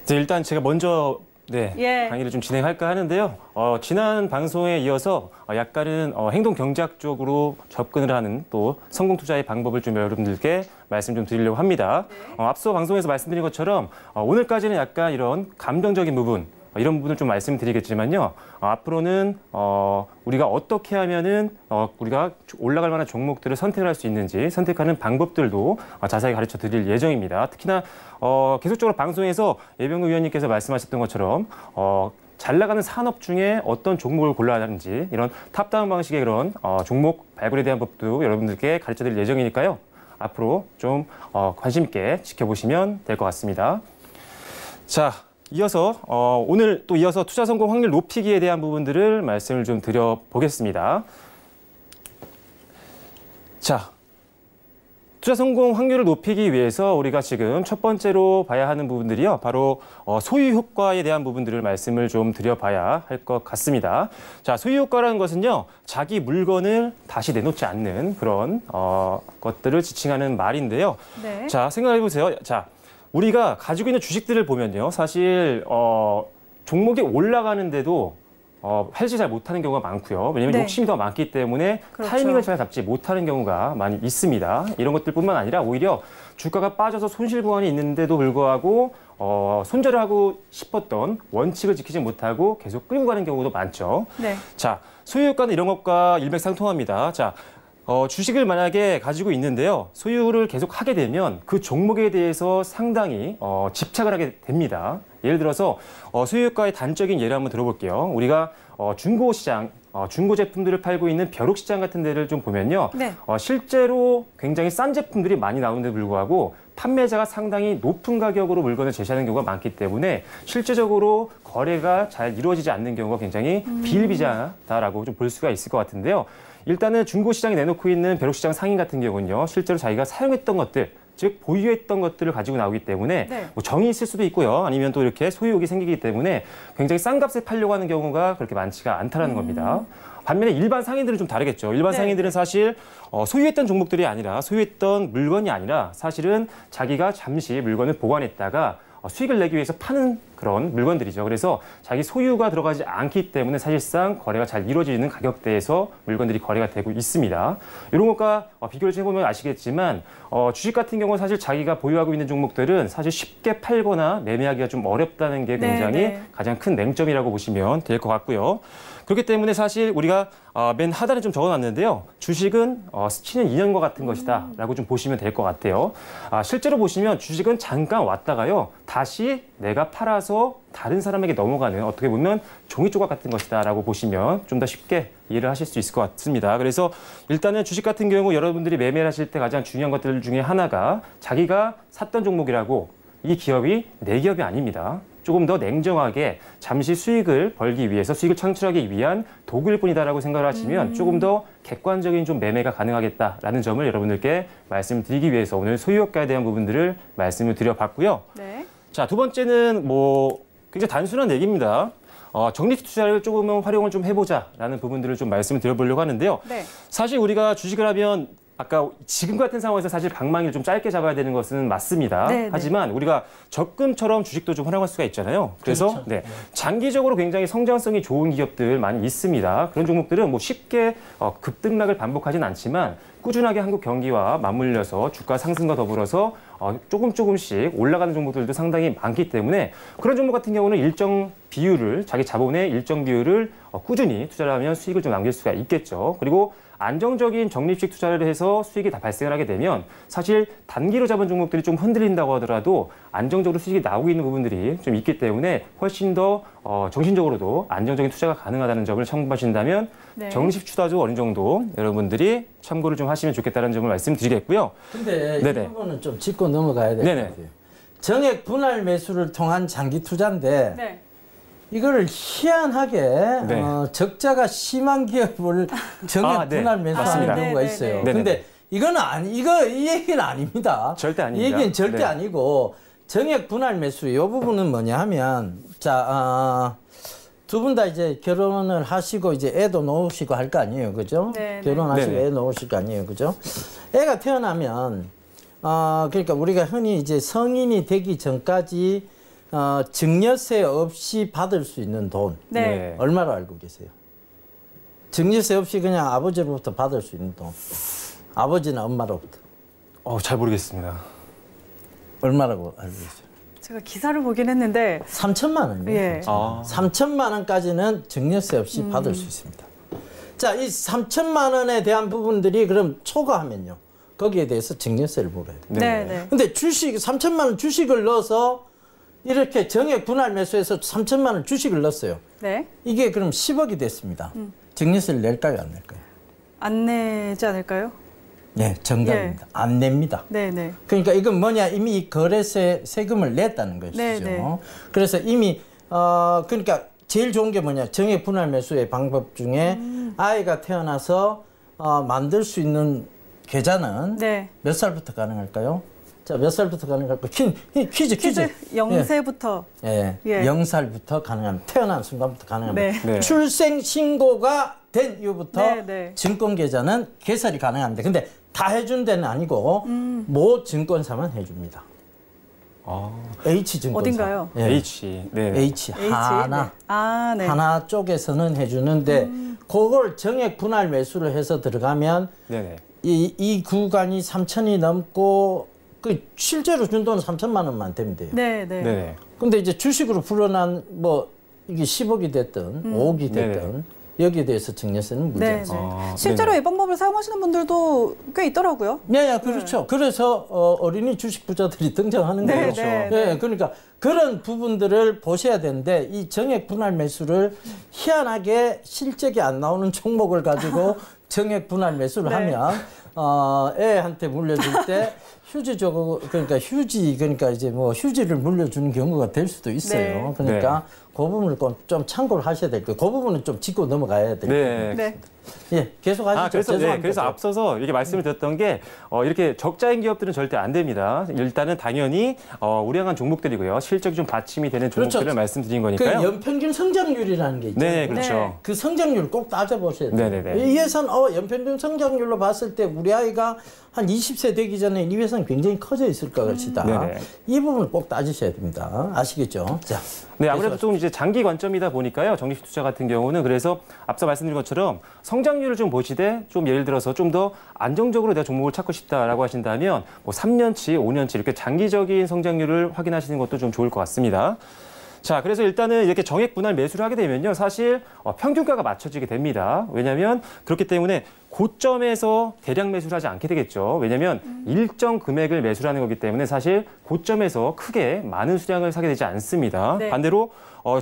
일단 제가 먼저 네, 예. 강의를 좀 진행할까 하는데요. 지난 방송에 이어서 약간은 행동 경제학 쪽으로 접근을 하는 또 성공 투자의 방법을 좀 여러분들께 말씀 좀 드리려고 합니다. 앞서 방송에서 말씀드린 것처럼 오늘까지는 약간 이런 감정적인 부분, 이런 부분을 좀 말씀드리겠지만요. 앞으로는 우리가 어떻게 하면은 우리가 올라갈 만한 종목들을 선택할 수 있는지 선택하는 방법들도 자세히 가르쳐 드릴 예정입니다. 특히나 계속적으로 방송에서 예병근 위원님께서 말씀하셨던 것처럼 잘 나가는 산업 중에 어떤 종목을 골라야 하는지 이런 탑다운 방식의 그런 종목 발굴에 대한 법도 여러분들께 가르쳐 드릴 예정이니까요. 앞으로 좀 관심 있게 지켜보시면 될 것 같습니다. 자, 이어서 오늘 또 이어서 투자 성공 확률 높이기에 대한 부분들을 말씀을 좀 드려보겠습니다. 자, 투자 성공 확률을 높이기 위해서 우리가 지금 첫 번째로 봐야 하는 부분들이요. 바로 소유 효과에 대한 부분들을 말씀을 좀 드려봐야 할 것 같습니다. 자, 소유 효과라는 것은요. 자기 물건을 다시 내놓지 않는 그런 것들을 지칭하는 말인데요. 네. 자, 생각해 보세요. 자, 우리가 가지고 있는 주식들을 보면요. 사실 종목이 올라가는데도 팔지 잘 못하는 경우가 많고요. 왜냐하면 네. 욕심이 더 많기 때문에 그렇죠. 타이밍을 잘 잡지 못하는 경우가 많이 있습니다. 이런 것들뿐만 아니라 오히려 주가가 빠져서 손실 구간이 있는데도 불구하고 손절을 하고 싶었던 원칙을 지키지 못하고 계속 끌고 가는 경우도 많죠. 네. 자, 소유 효과는 이런 것과 일맥상통합니다. 자, 주식을 만약에 가지고 있는데요. 소유를 계속 하게 되면 그 종목에 대해서 상당히 집착을 하게 됩니다. 예를 들어서 소유 효과의 단적인 예를 한번 들어볼게요. 우리가 중고시장, 중고 제품들을 팔고 있는 벼룩시장 같은 데를 좀 보면요. 네. 실제로 굉장히 싼 제품들이 많이 나오는데 불구하고 판매자가 상당히 높은 가격으로 물건을 제시하는 경우가 많기 때문에 실제적으로 거래가 잘 이루어지지 않는 경우가 굉장히 비일비재하다라고 좀 볼 수가 있을 것 같은데요. 일단은 중고시장에 내놓고 있는 벼룩시장 상인 같은 경우는요. 실제로 자기가 사용했던 것들, 즉 보유했던 것들을 가지고 나오기 때문에 네. 뭐 정이 있을 수도 있고요. 아니면 또 이렇게 소유욕이 생기기 때문에 굉장히 싼 값에 팔려고 하는 경우가 그렇게 많지가 않다는 겁니다. 반면에 일반 상인들은 좀 다르겠죠. 일반 네. 상인들은 사실 소유했던 종목들이 아니라 소유했던 물건이 아니라 사실은 자기가 잠시 물건을 보관했다가 수익을 내기 위해서 파는 그런 물건들이죠. 그래서 자기 소유가 들어가지 않기 때문에 사실상 거래가 잘 이루어지는 가격대에서 물건들이 거래가 되고 있습니다. 이런 것과 비교를 해보면 아시겠지만 주식 같은 경우는 사실 자기가 보유하고 있는 종목들은 사실 쉽게 팔거나 매매하기가 좀 어렵다는 게 굉장히 네. 가장 큰 맹점이라고 보시면 될 것 같고요. 그렇기 때문에 사실 우리가 맨 하단에 좀 적어놨는데요. 주식은 스치는 인연과 같은 것이다 라고 좀 보시면 될 것 같아요. 실제로 보시면 주식은 잠깐 왔다가요. 다시 내가 팔아서 다른 사람에게 넘어가는 어떻게 보면 종이 조각 같은 것이다 라고 보시면 좀 더 쉽게 이해를 하실 수 있을 것 같습니다. 그래서 일단은 주식 같은 경우 여러분들이 매매를 하실 때 가장 중요한 것들 중에 하나가 자기가 샀던 종목이라고 이 기업이 내 기업이 아닙니다. 조금 더 냉정하게 잠시 수익을 벌기 위해서 수익을 창출하기 위한 도구일 뿐이다라고 생각을 하시면 조금 더 객관적인 좀 매매가 가능하겠다라는 점을 여러분들께 말씀드리기 위해서 오늘 소유효과에 대한 부분들을 말씀을 드려봤고요. 네. 자, 두 번째는 뭐 굉장히 단순한 얘기입니다. 적립식 투자를 조금은 활용을 좀 해보자라는 부분들을 좀 말씀을 드려보려고 하는데요. 네. 사실 우리가 주식을 하면 아까 지금 같은 상황에서 사실 방망이를 좀 짧게 잡아야 되는 것은 맞습니다. 네, 하지만 우리가 적금처럼 주식도 좀 활용할 수가 있잖아요. 그래서 그렇죠. 네, 장기적으로 굉장히 성장성이 좋은 기업들 많이 있습니다. 그런 종목들은 뭐 쉽게 급등락을 반복하진 않지만 꾸준하게 한국 경기와 맞물려서 주가 상승과 더불어서 조금씩 올라가는 종목들도 상당히 많기 때문에 그런 종목 같은 경우는 일정 비율을 자기 자본의 일정 비율을 꾸준히 투자를 하면 수익을 좀 남길 수가 있겠죠. 그리고 안정적인 적립식 투자를 해서 수익이 다 발생을 하게 되면 사실 단기로 잡은 종목들이 좀 흔들린다고 하더라도 안정적으로 수익이 나오고 있는 부분들이 좀 있기 때문에 훨씬 더 정신적으로도 안정적인 투자가 가능하다는 점을 참고하신다면 네. 적립식 투자도 어느 정도 여러분들이 참고를 좀 하시면 좋겠다는 점을 말씀드리겠고요. 근데 네네. 이 부분은 좀 짚고 넘어가야 될 것 네네. 같아요. 정액 분할 매수를 통한 장기 투자인데 네. 이거를 희한하게 네. 적자가 심한 기업을 정액 네. 분할 매수하는 맞습니다. 경우가 네, 있어요. 네, 네. 근데 이거는 이 얘기는 아닙니다. 절대 아닙니다. 이 얘기는 절대 네. 아니고 정액 분할 매수 이 부분은 뭐냐 하면 자 두 분 다 이제 결혼을 하시고 이제 애도 놓으시고 할 거 아니에요, 그죠? 네, 결혼하시고 네. 애 놓으실 거 아니에요, 그죠? 애가 태어나면 그러니까 우리가 흔히 이제 성인이 되기 전까지 증여세 없이 받을 수 있는 돈 네. 얼마로 알고 계세요? 증여세 없이 그냥 아버지로부터 받을 수 있는 돈. 아버지나 엄마로부터. 잘 모르겠습니다. 얼마라고 알고 계세요? 제가 기사를 보긴 했는데 3천만 원이요. 예. 3천만 원까지는 증여세 없이 받을 수 있습니다. 자, 이 3천만 원에 대한 부분들이 그럼 초과하면요. 거기에 대해서 증여세를 물어야 돼요. 네, 네. 근데 주식 3천만 원 주식을 넣어서 이렇게 정액 분할 매수해서 3천만 원 주식을 넣었어요. 네. 이게 그럼 10억이 됐습니다. 증여세를 낼까요, 안 낼까요? 안 내지 않을까요? 네, 정답입니다. 안 냅니다. 네, 네. 그러니까 이건 뭐냐, 이미 거래세 세금을 냈다는 것이죠. 네, 네. 그래서 이미 그러니까 제일 좋은 게 뭐냐, 정액 분할 매수의 방법 중에 아이가 태어나서 만들 수 있는 계좌는 네. 몇 살부터 가능할까요? 자, 몇 살부터 가능할까요? 퀴즈. 0세부터. 예, 예. 0살부터 가능합니다. 태어난 순간부터 가능합니다. 네. 네. 출생 신고가 된 이후부터 네, 네. 증권 계좌는 개설이 가능합니다. 근데 다 해준 데는 아니고 모 증권사만 해줍니다. H 증권사. 어딘가요? 예. H. 네. H 하나. 네. 아, 네. 하나 쪽에서는 해주는데 그걸 정액 분할 매수를 해서 들어가면 네네. 이 구간이 3천이 넘고 그 실제로 준 돈은 3천만 원만 되면 돼요. 네, 네. 네네. 근데 이제 주식으로 불어난 뭐 이게 10억이 됐든 5억이 됐든 여기에 대해서 증여세는 무지 네, 않습니다. 네. 실제로 이 방법을 사용하시는 분들도 꽤 있더라고요. 네, 그렇죠. 그래서 어린이 주식 부자들이 등장하는 네, 거예요. 네, 네, 그러니까 그런 부분들을 보셔야 되는데 이 정액 분할 매수를 희한하게 실적이 안 나오는 종목을 가지고 정액 분할 매수를 네. 하면 애한테 물려줄 때 휴지적으로 그러니까 이제 뭐 휴지를 물려주는 경우가 될 수도 있어요. 네. 그러니까 그 부분을 좀 참고를 하셔야 될 거예요. 그 부분은 좀 짚고 넘어가야 될 거예요. 네. 네. 예, 계속 하시죠. 그래서, 죄송합니다. 그래서 앞서서 이렇게 말씀을 드렸던 게 이렇게 적자인 기업들은 절대 안 됩니다. 일단은 당연히 우량한 종목들이고요. 실적이 좀 받침이 되는 종목들을 그렇죠. 말씀드린 그 거니까요. 연평균 성장률이라는 게 있잖아요. 네, 그렇죠. 네. 그 성장률 꼭 따져보셔야 돼요. 네네네. 이 회사는 연평균 성장률로 봤을 때 우리 아이가 한 20세 되기 전에 이 회사는 굉장히 커져 있을 것이다. 네네. 이 부분을 꼭 따지셔야 됩니다. 아시겠죠? 자, 네, 아무래도 좀 이제 장기 관점이다 보니까요. 적립식 투자 같은 경우는 그래서 앞서 말씀드린 것처럼 성장률을 좀 보시되 좀 예를 들어서 좀 더 안정적으로 내가 종목을 찾고 싶다라고 하신다면 뭐 3년치, 5년치 이렇게 장기적인 성장률을 확인하시는 것도 좀 좋을 것 같습니다. 자, 그래서 일단은 이렇게 정액 분할 매수를 하게 되면요. 사실 평균가가 맞춰지게 됩니다. 왜냐하면 그렇기 때문에 고점에서 대량 매수를 하지 않게 되겠죠. 왜냐하면 일정 금액을 매수를 하는 거기 때문에 사실 고점에서 크게 많은 수량을 사게 되지 않습니다. 네. 반대로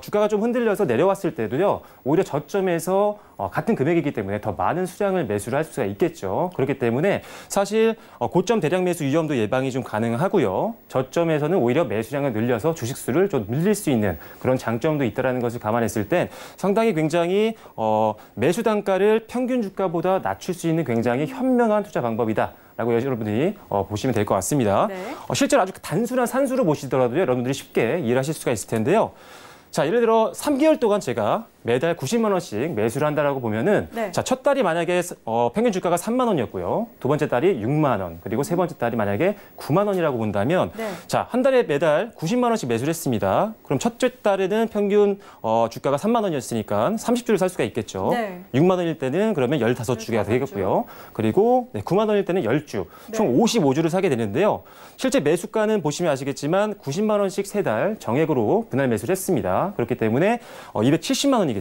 주가가 좀 흔들려서 내려왔을 때도요. 오히려 저점에서 같은 금액이기 때문에 더 많은 수량을 매수를 할 수가 있겠죠. 그렇기 때문에 사실 고점 대량 매수 위험도 예방이 좀 가능하고요. 저점에서는 오히려 매수량을 늘려서 주식 수를 좀 늘릴 수 있는 그런 장점도 있다는 것을 감안했을 땐 상당히 굉장히 매수 단가를 평균 주가보다 낮출 수 있는 굉장히 현명한 투자 방법이다. 라고 여러분들이 보시면 될 것 같습니다. 네. 실제로 아주 단순한 산수로 보시더라도요. 여러분들이 쉽게 이해하실 수가 있을 텐데요. 자, 예를 들어 3개월 동안 제가 매달 90만 원씩 매수를 한다라고 보면은 네. 자, 첫 달이 만약에 평균 주가가 3만 원이었고요. 두 번째 달이 6만 원, 그리고 세 번째 달이 만약에 9만 원이라고 본다면 네. 자, 한 달에 매달 90만 원씩 매수를 했습니다. 그럼 첫째 달에는 평균 주가가 3만 원이었으니까 30주를 살 수가 있겠죠. 네. 6만 원일 때는 그러면 15주가 되겠고요. 그리고 9만 원일 때는 10주, 총 55주를 사게 되는데요. 실제 매수가는 보시면 아시겠지만 90만 원씩 세 달 정액으로 분할 매수를 했습니다. 그렇기 때문에 270만 원이겠죠.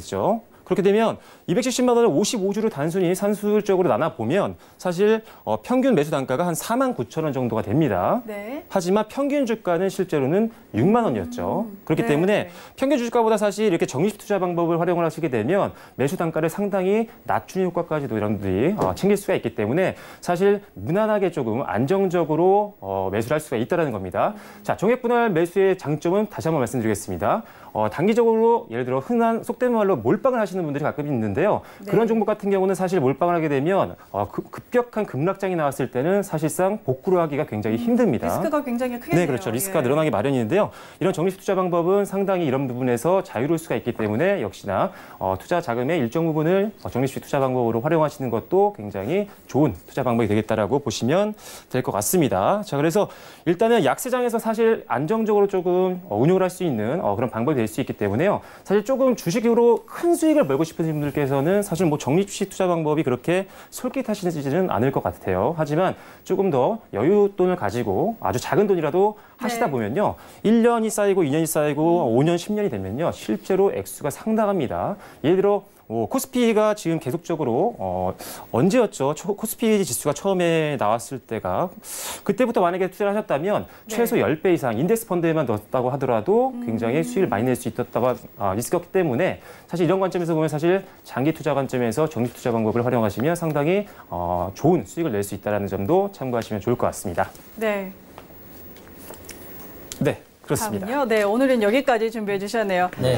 그렇게 되면 270만 원을 55주를 단순히 산술적으로 나눠보면 사실 평균 매수 단가가 한 4만 9천 원 정도가 됩니다. 네. 하지만 평균 주가는 실제로는 6만 원이었죠. 그렇기 네. 때문에 평균 주가보다 사실 이렇게 적립식 투자 방법을 활용을 하시게 되면 매수 단가를 상당히 낮추는 효과까지도 여러분들이 챙길 수가 있기 때문에 사실 무난하게 조금 안정적으로 매수를 할 수가 있다는 겁니다. 자, 정액 분할 매수의 장점은 다시 한번 말씀드리겠습니다. 단기적으로 예를 들어 흔한 속된 말로 몰빵을 하시는 하시는 분들이 가끔 있는데요. 네. 그런 종목 같은 경우는 사실 몰빵을 하게 되면 급격한 급락장이 나왔을 때는 사실상 복구를 하기가 굉장히 힘듭니다. 리스크가 굉장히 크겠네요. 네, 그렇죠. 리스크가 예. 늘어나기 마련인데요. 이런 적립식 투자 방법은 상당히 이런 부분에서 자유로울 수가 있기 때문에 역시나 투자 자금의 일정 부분을 적립식 투자 방법으로 활용하시는 것도 굉장히 좋은 투자 방법이 되겠다라고 보시면 될 것 같습니다. 자, 그래서 일단은 약세장에서 사실 안정적으로 조금 운용을 할 수 있는 그런 방법이 될 수 있기 때문에요. 사실 조금 주식으로 큰 수익을 벌고 싶은 분들께서는 사실 뭐 적립식 투자 방법이 그렇게 솔깃하시지는 않을 것 같아요. 하지만 조금 더 여윳돈을 가지고 아주 작은 돈이라도 하시다 네. 보면요. 1년이 쌓이고 2년이 쌓이고 5년, 10년이 되면요. 실제로 액수가 상당합니다. 예를 들어 코스피가 지금 계속적으로 언제였죠? 코스피 지수가 처음에 나왔을 때가 그때부터 만약에 투자를 하셨다면 네. 최소 10배 이상 인덱스 펀드에만 넣었다고 하더라도 굉장히 수익을 많이 낼 수 있었기 때문에 사실 이런 관점에서 보면 사실 장기 투자 관점에서 적립 투자 방법을 활용하시면 상당히 좋은 수익을 낼 수 있다는 점도 참고하시면 좋을 것 같습니다. 네. 네. 그렇습니다. 다음은요. 네, 오늘은 여기까지 준비해 주셨네요. 네.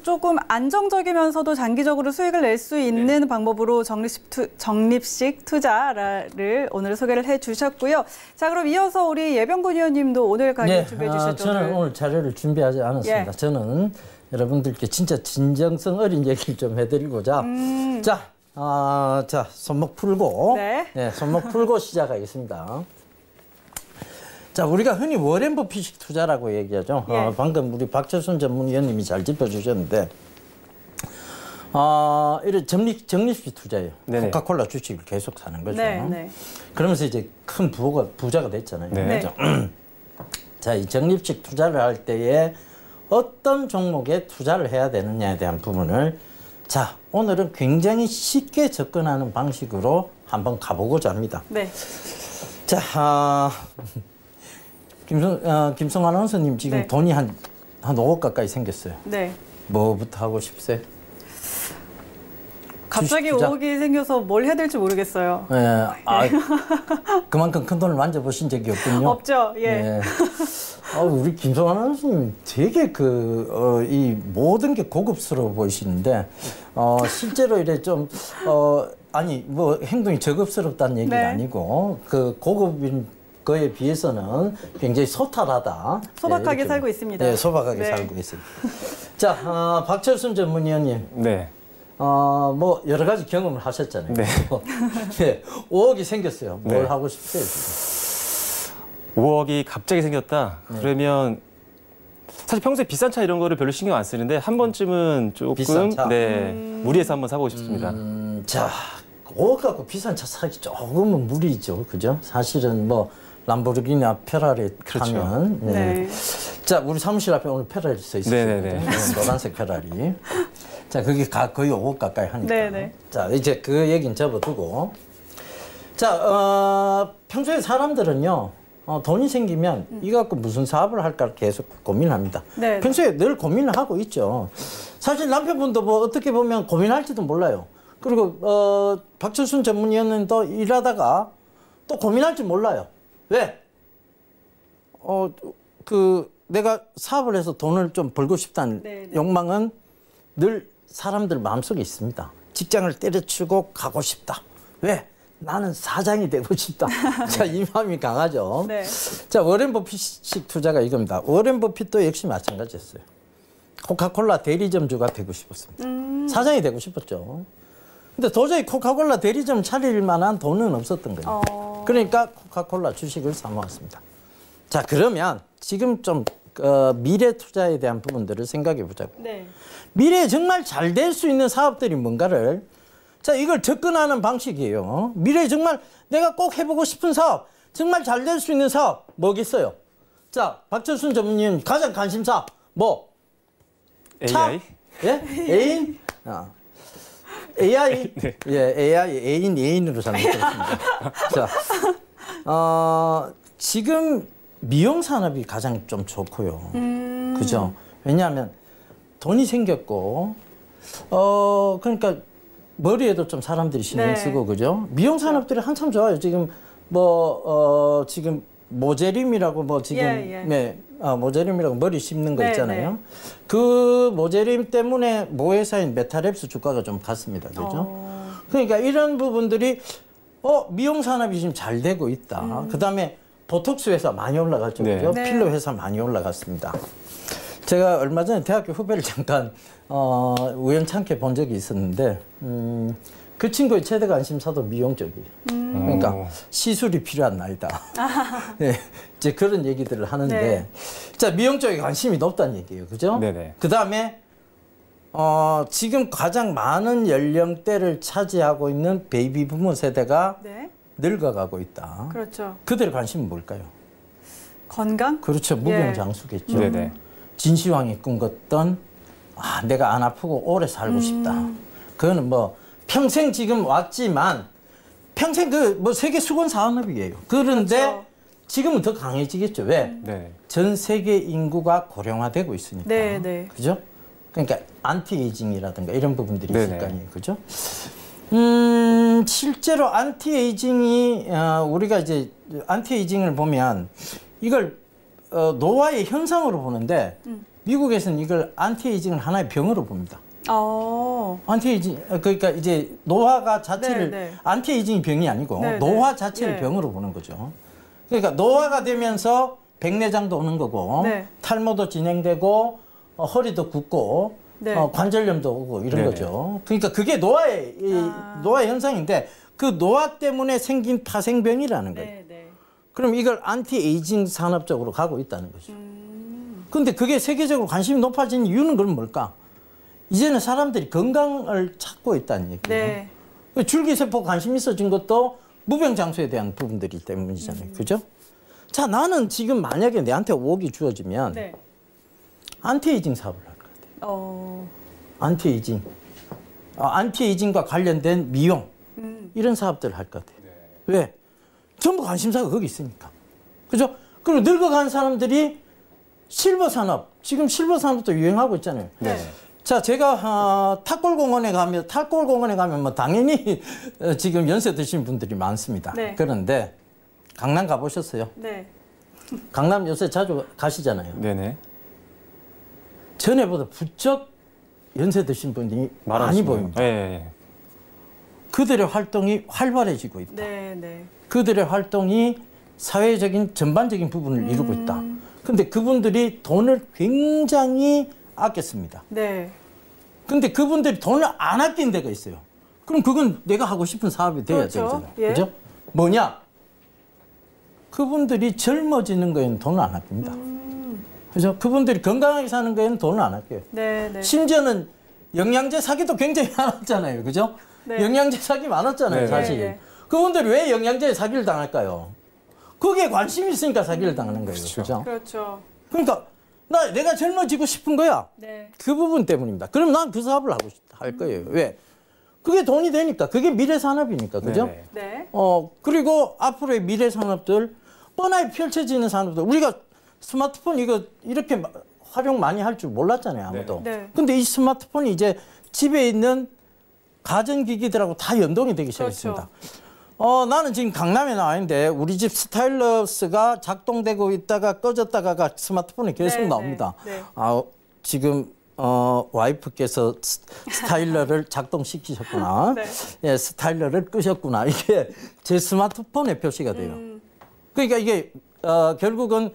조금 안정적이면서도 장기적으로 수익을 낼 수 있는 방법으로 적립식 투자를 오늘 소개를 해 주셨고요. 자, 그럼 이어서 우리 예병군 의원님도 오늘 강의 준비해 주셨죠? 저는 오늘 자료를 준비하지 않았습니다. 예. 저는 여러분들께 진짜 진정성 어린 얘기를 좀 해드리고자 자, 손목 풀고 네. 손목 풀고 시작하겠습니다. 자, 우리가 흔히 워렌 버핏식 투자라고 얘기하죠. 예. 방금 우리 박철순 전문위원님이 잘 짚어주셨는데, 이런 적립식 투자예요. 네네. 코카콜라 주식을 계속 사는 거죠. 네, 네. 그러면서 이제 큰 부자가 됐잖아요. 네. 그죠? 자, 이 적립식 투자를 할 때에 어떤 종목에 투자를 해야 되느냐에 대한 부분을 자, 오늘은 굉장히 쉽게 접근하는 방식으로 한번 가보고자 합니다. 네. 자, 김성 아나운서님 지금 네. 돈이 한 5억 가까이 생겼어요. 네. 뭐부터 하고 싶으세요? 갑자기 주식 투자? 5억이 생겨서 뭘 해야 될지 모르겠어요. 그만큼 큰 돈을 만져보신 적이 없군요. 없죠? 예. 네. 우리 김성 아나운서님 되게 이 모든 게 고급스러워 보이시는데, 실제로 이래 좀, 아니, 뭐 행동이 저급스럽다는 얘기가 네. 아니고, 그 고급인 거에 비해서는 굉장히 소탈하다. 소박하게 이렇게, 살고 있습니다. 네, 소박하게 네. 살고 있습니다. 자, 박철순 전문위원님. 네. 뭐 여러 가지 경험을 하셨잖아요. 네. 네, 5억이 생겼어요. 뭘 네. 하고 싶으세요? 5억이 갑자기 생겼다. 그러면 사실 평소에 비싼 차 이런 거를 별로 신경 안 쓰는데 한 번쯤은 조금 비싼 차? 무리해서 한번 사보고 싶습니다. 자, 5억 갖고 비싼 차 사기 조금은 무리죠. 그죠? 사실은 뭐 람보르기니나 페라리 그렇죠. 타면. 네. 자, 우리 사무실 앞에 오늘 페라리 써 있어요. 네네네. 노란색 페라리. 자, 그게 거의 5억 가까이 하니까. 네네. 자, 이제 그 얘기는 접어두고. 자, 평소에 사람들은요, 돈이 생기면 이거 갖고 무슨 사업을 할까 계속 고민합니다. 네. 평소에 늘 고민을 하고 있죠. 사실 남편분도 뭐 어떻게 보면 고민할지도 몰라요. 그리고 박철순 전문위원님도 일하다가 또 고민할지 몰라요. 왜? 내가 사업을 해서 돈을 좀 벌고 싶다는 네, 네. 욕망은 늘 사람들 마음속에 있습니다. 직장을 때려치고 가고 싶다. 왜? 나는 사장이 되고 싶다. 자, 이 마음이 강하죠. 네. 자, 워렌 버핏식 투자가 이겁니다. 워렌 버핏도 역시 마찬가지였어요. 코카콜라 대리점주가 되고 싶었습니다. 사장이 되고 싶었죠. 근데 도저히 코카콜라 대리점 차릴 만한 돈은 없었던 거예요. 그러니까 코카콜라 주식을 사모았습니다. 자, 그러면 지금 좀 미래 투자에 대한 부분들을 생각해 보자고. 네. 미래에 정말 잘 될 수 있는 사업들이 뭔가를 자, 이걸 접근하는 방식이에요. 미래에 정말 내가 꼭 해보고 싶은 사업, 정말 잘 될 수 있는 사업 뭐겠어요? 자, 박철순 전문위원 가장 관심사 뭐? AI? 예? 애인? AI? 네. 예, AI, 애인으로 잘못 들었습니다. 자, 지금 미용 산업이 가장 좀 좋고요. 그죠? 왜냐하면 돈이 생겼고, 그러니까 머리에도 좀 사람들이 신경 네. 쓰고, 그죠? 미용 산업들이 한참 좋아요. 지금 지금 모제림이라고 뭐 지금 예, 예. 네, 모제림이라고 머리 씹는 거 네, 있잖아요. 네. 그 모제림 때문에 모회사인 메타랩스 주가가 좀 갔습니다. 그죠? 그러니까 이런 부분들이 미용 산업이 지금 잘 되고 있다. 그다음에 보톡스 회사 많이 올라갔죠. 네. 그죠? 네. 필러 회사 많이 올라갔습니다. 제가 얼마 전에 대학교 후배를 잠깐 우연찮게 본 적이 있었는데 그 친구의 최대 관심사도 미용 쪽이에요. 그러니까 시술이 필요한 나이다. 네, 이제 그런 얘기들을 하는데 네. 자, 미용 쪽에 관심이 높다는 얘기예요. 그죠? 네네. 그다음에 지금 가장 많은 연령대를 차지하고 있는 베이비 부모 세대가 네. 늙어가고 있다. 그렇죠. 그들의 관심은 뭘까요? 건강? 그렇죠. 무병장수겠죠. 네네. 진시황이 꿈꿨던 내가 안 아프고 오래 살고 싶다. 그거는 뭐 평생 지금 왔지만 평생 세계 수건 산업이에요. 그런데 그렇죠. 지금은 더 강해지겠죠. 왜? 네. 전 세계 인구가 고령화되고 있으니까. 네, 네. 그죠? 그러니까 안티에이징이라든가 이런 부분들이 있을 네네. 거 아니에요. 그죠? 실제로 안티에이징이 우리가 이제 안티에이징을 보면 이걸 노화의 현상으로 보는데 미국에서는 이걸 안티에이징을 하나의 병으로 봅니다. 안티에이징 그러니까 이제 노화가 자체를 네, 네. 안티에이징이 병이 아니고 네, 노화 네. 자체를 예. 병으로 보는 거죠. 그러니까 노화가 되면서 백내장도 오는 거고 네. 탈모도 진행되고 허리도 굽고 네. 관절염도 오고 이런 네네. 거죠. 그러니까 그게 노화의 노화 현상인데 그 노화 때문에 생긴 파생병이라는 거예요. 네, 네. 그럼 이걸 안티에이징 산업 쪽으로 가고 있다는 거죠. 근데 그게 세계적으로 관심이 높아진 이유는 그럼 뭘까? 이제는 사람들이 건강을 찾고 있다는 얘기예요. 네. 줄기세포 관심 있어진 것도 무병장수에 대한 부분들이 때문이잖아요. 그죠? 자, 나는 지금 만약에 내한테 5억이 주어지면 네. 안티에이징 사업을 할 것 같아요. 어. 안티에이징과 관련된 미용 이런 사업들을 할 것 같아요. 왜? 전부 관심사가 거기 있으니까. 그죠? 그리고 늙어간 사람들이 실버 산업, 지금 실버 산업도 유행하고 있잖아요. 네. 자, 제가 탑골공원에 가면 뭐 당연히 지금 연세 드신 분들이 많습니다. 네. 그런데 강남 가보셨어요? 네. 강남 요새 자주 가시잖아요. 네네. 전에보다 부쩍 연세 드신 분이 많이 보입니다. 네. 그들의 활동이 활발해지고 있다. 네, 네. 그들의 활동이 사회적인 전반적인 부분을 이루고 있다. 근데 그분들이 돈을 굉장히 아꼈습니다. 네. 근데 그분들이 돈을 안 아낀 데가 있어요. 그럼 그건 내가 하고 싶은 사업이 돼야 그렇죠. 되잖아요. 예. 그죠? 뭐냐? 그분들이 젊어지는 거에는 돈을 안 아낍니다. 그죠? 그분들이 건강하게 사는 거에는 돈을 안 아껴요. 네, 네. 심지어는 영양제 사기도 굉장히 많았잖아요. 그죠? 네. 영양제 사기 많았잖아요, 네. 사실. 네, 네. 그분들이 왜 영양제에 사기를 당할까요? 거기에 관심이 있으니까 사기를 당하는 거예요. 그렇죠. 그죠? 그렇죠. 그러니까 내가 젊어지고 싶은 거야. 네. 그 부분 때문입니다. 그럼 난 그 사업을 할 거예요. 왜? 그게 돈이 되니까. 그게 미래 산업이니까. 그죠? 네네. 네. 그리고 앞으로의 미래 산업들, 뻔하게 펼쳐지는 산업들. 우리가 스마트폰 이거 이렇게 활용 많이 할 줄 몰랐잖아요, 아무도. 네. 근데 이 스마트폰이 이제 집에 있는 가전기기들하고 다 연동이 되기 그렇죠. 시작했습니다. 나는 지금 강남에 나와 있는데 우리 집 스타일러스가 작동되고 있다가 꺼졌다가가 스마트폰에 계속 네, 나옵니다. 네, 네. 지금 와이프께서 스타일러를 작동시키셨구나. 네. 예, 스타일러를 끄셨구나. 이게 제 스마트폰에 표시가 돼요. 그러니까 이게 결국은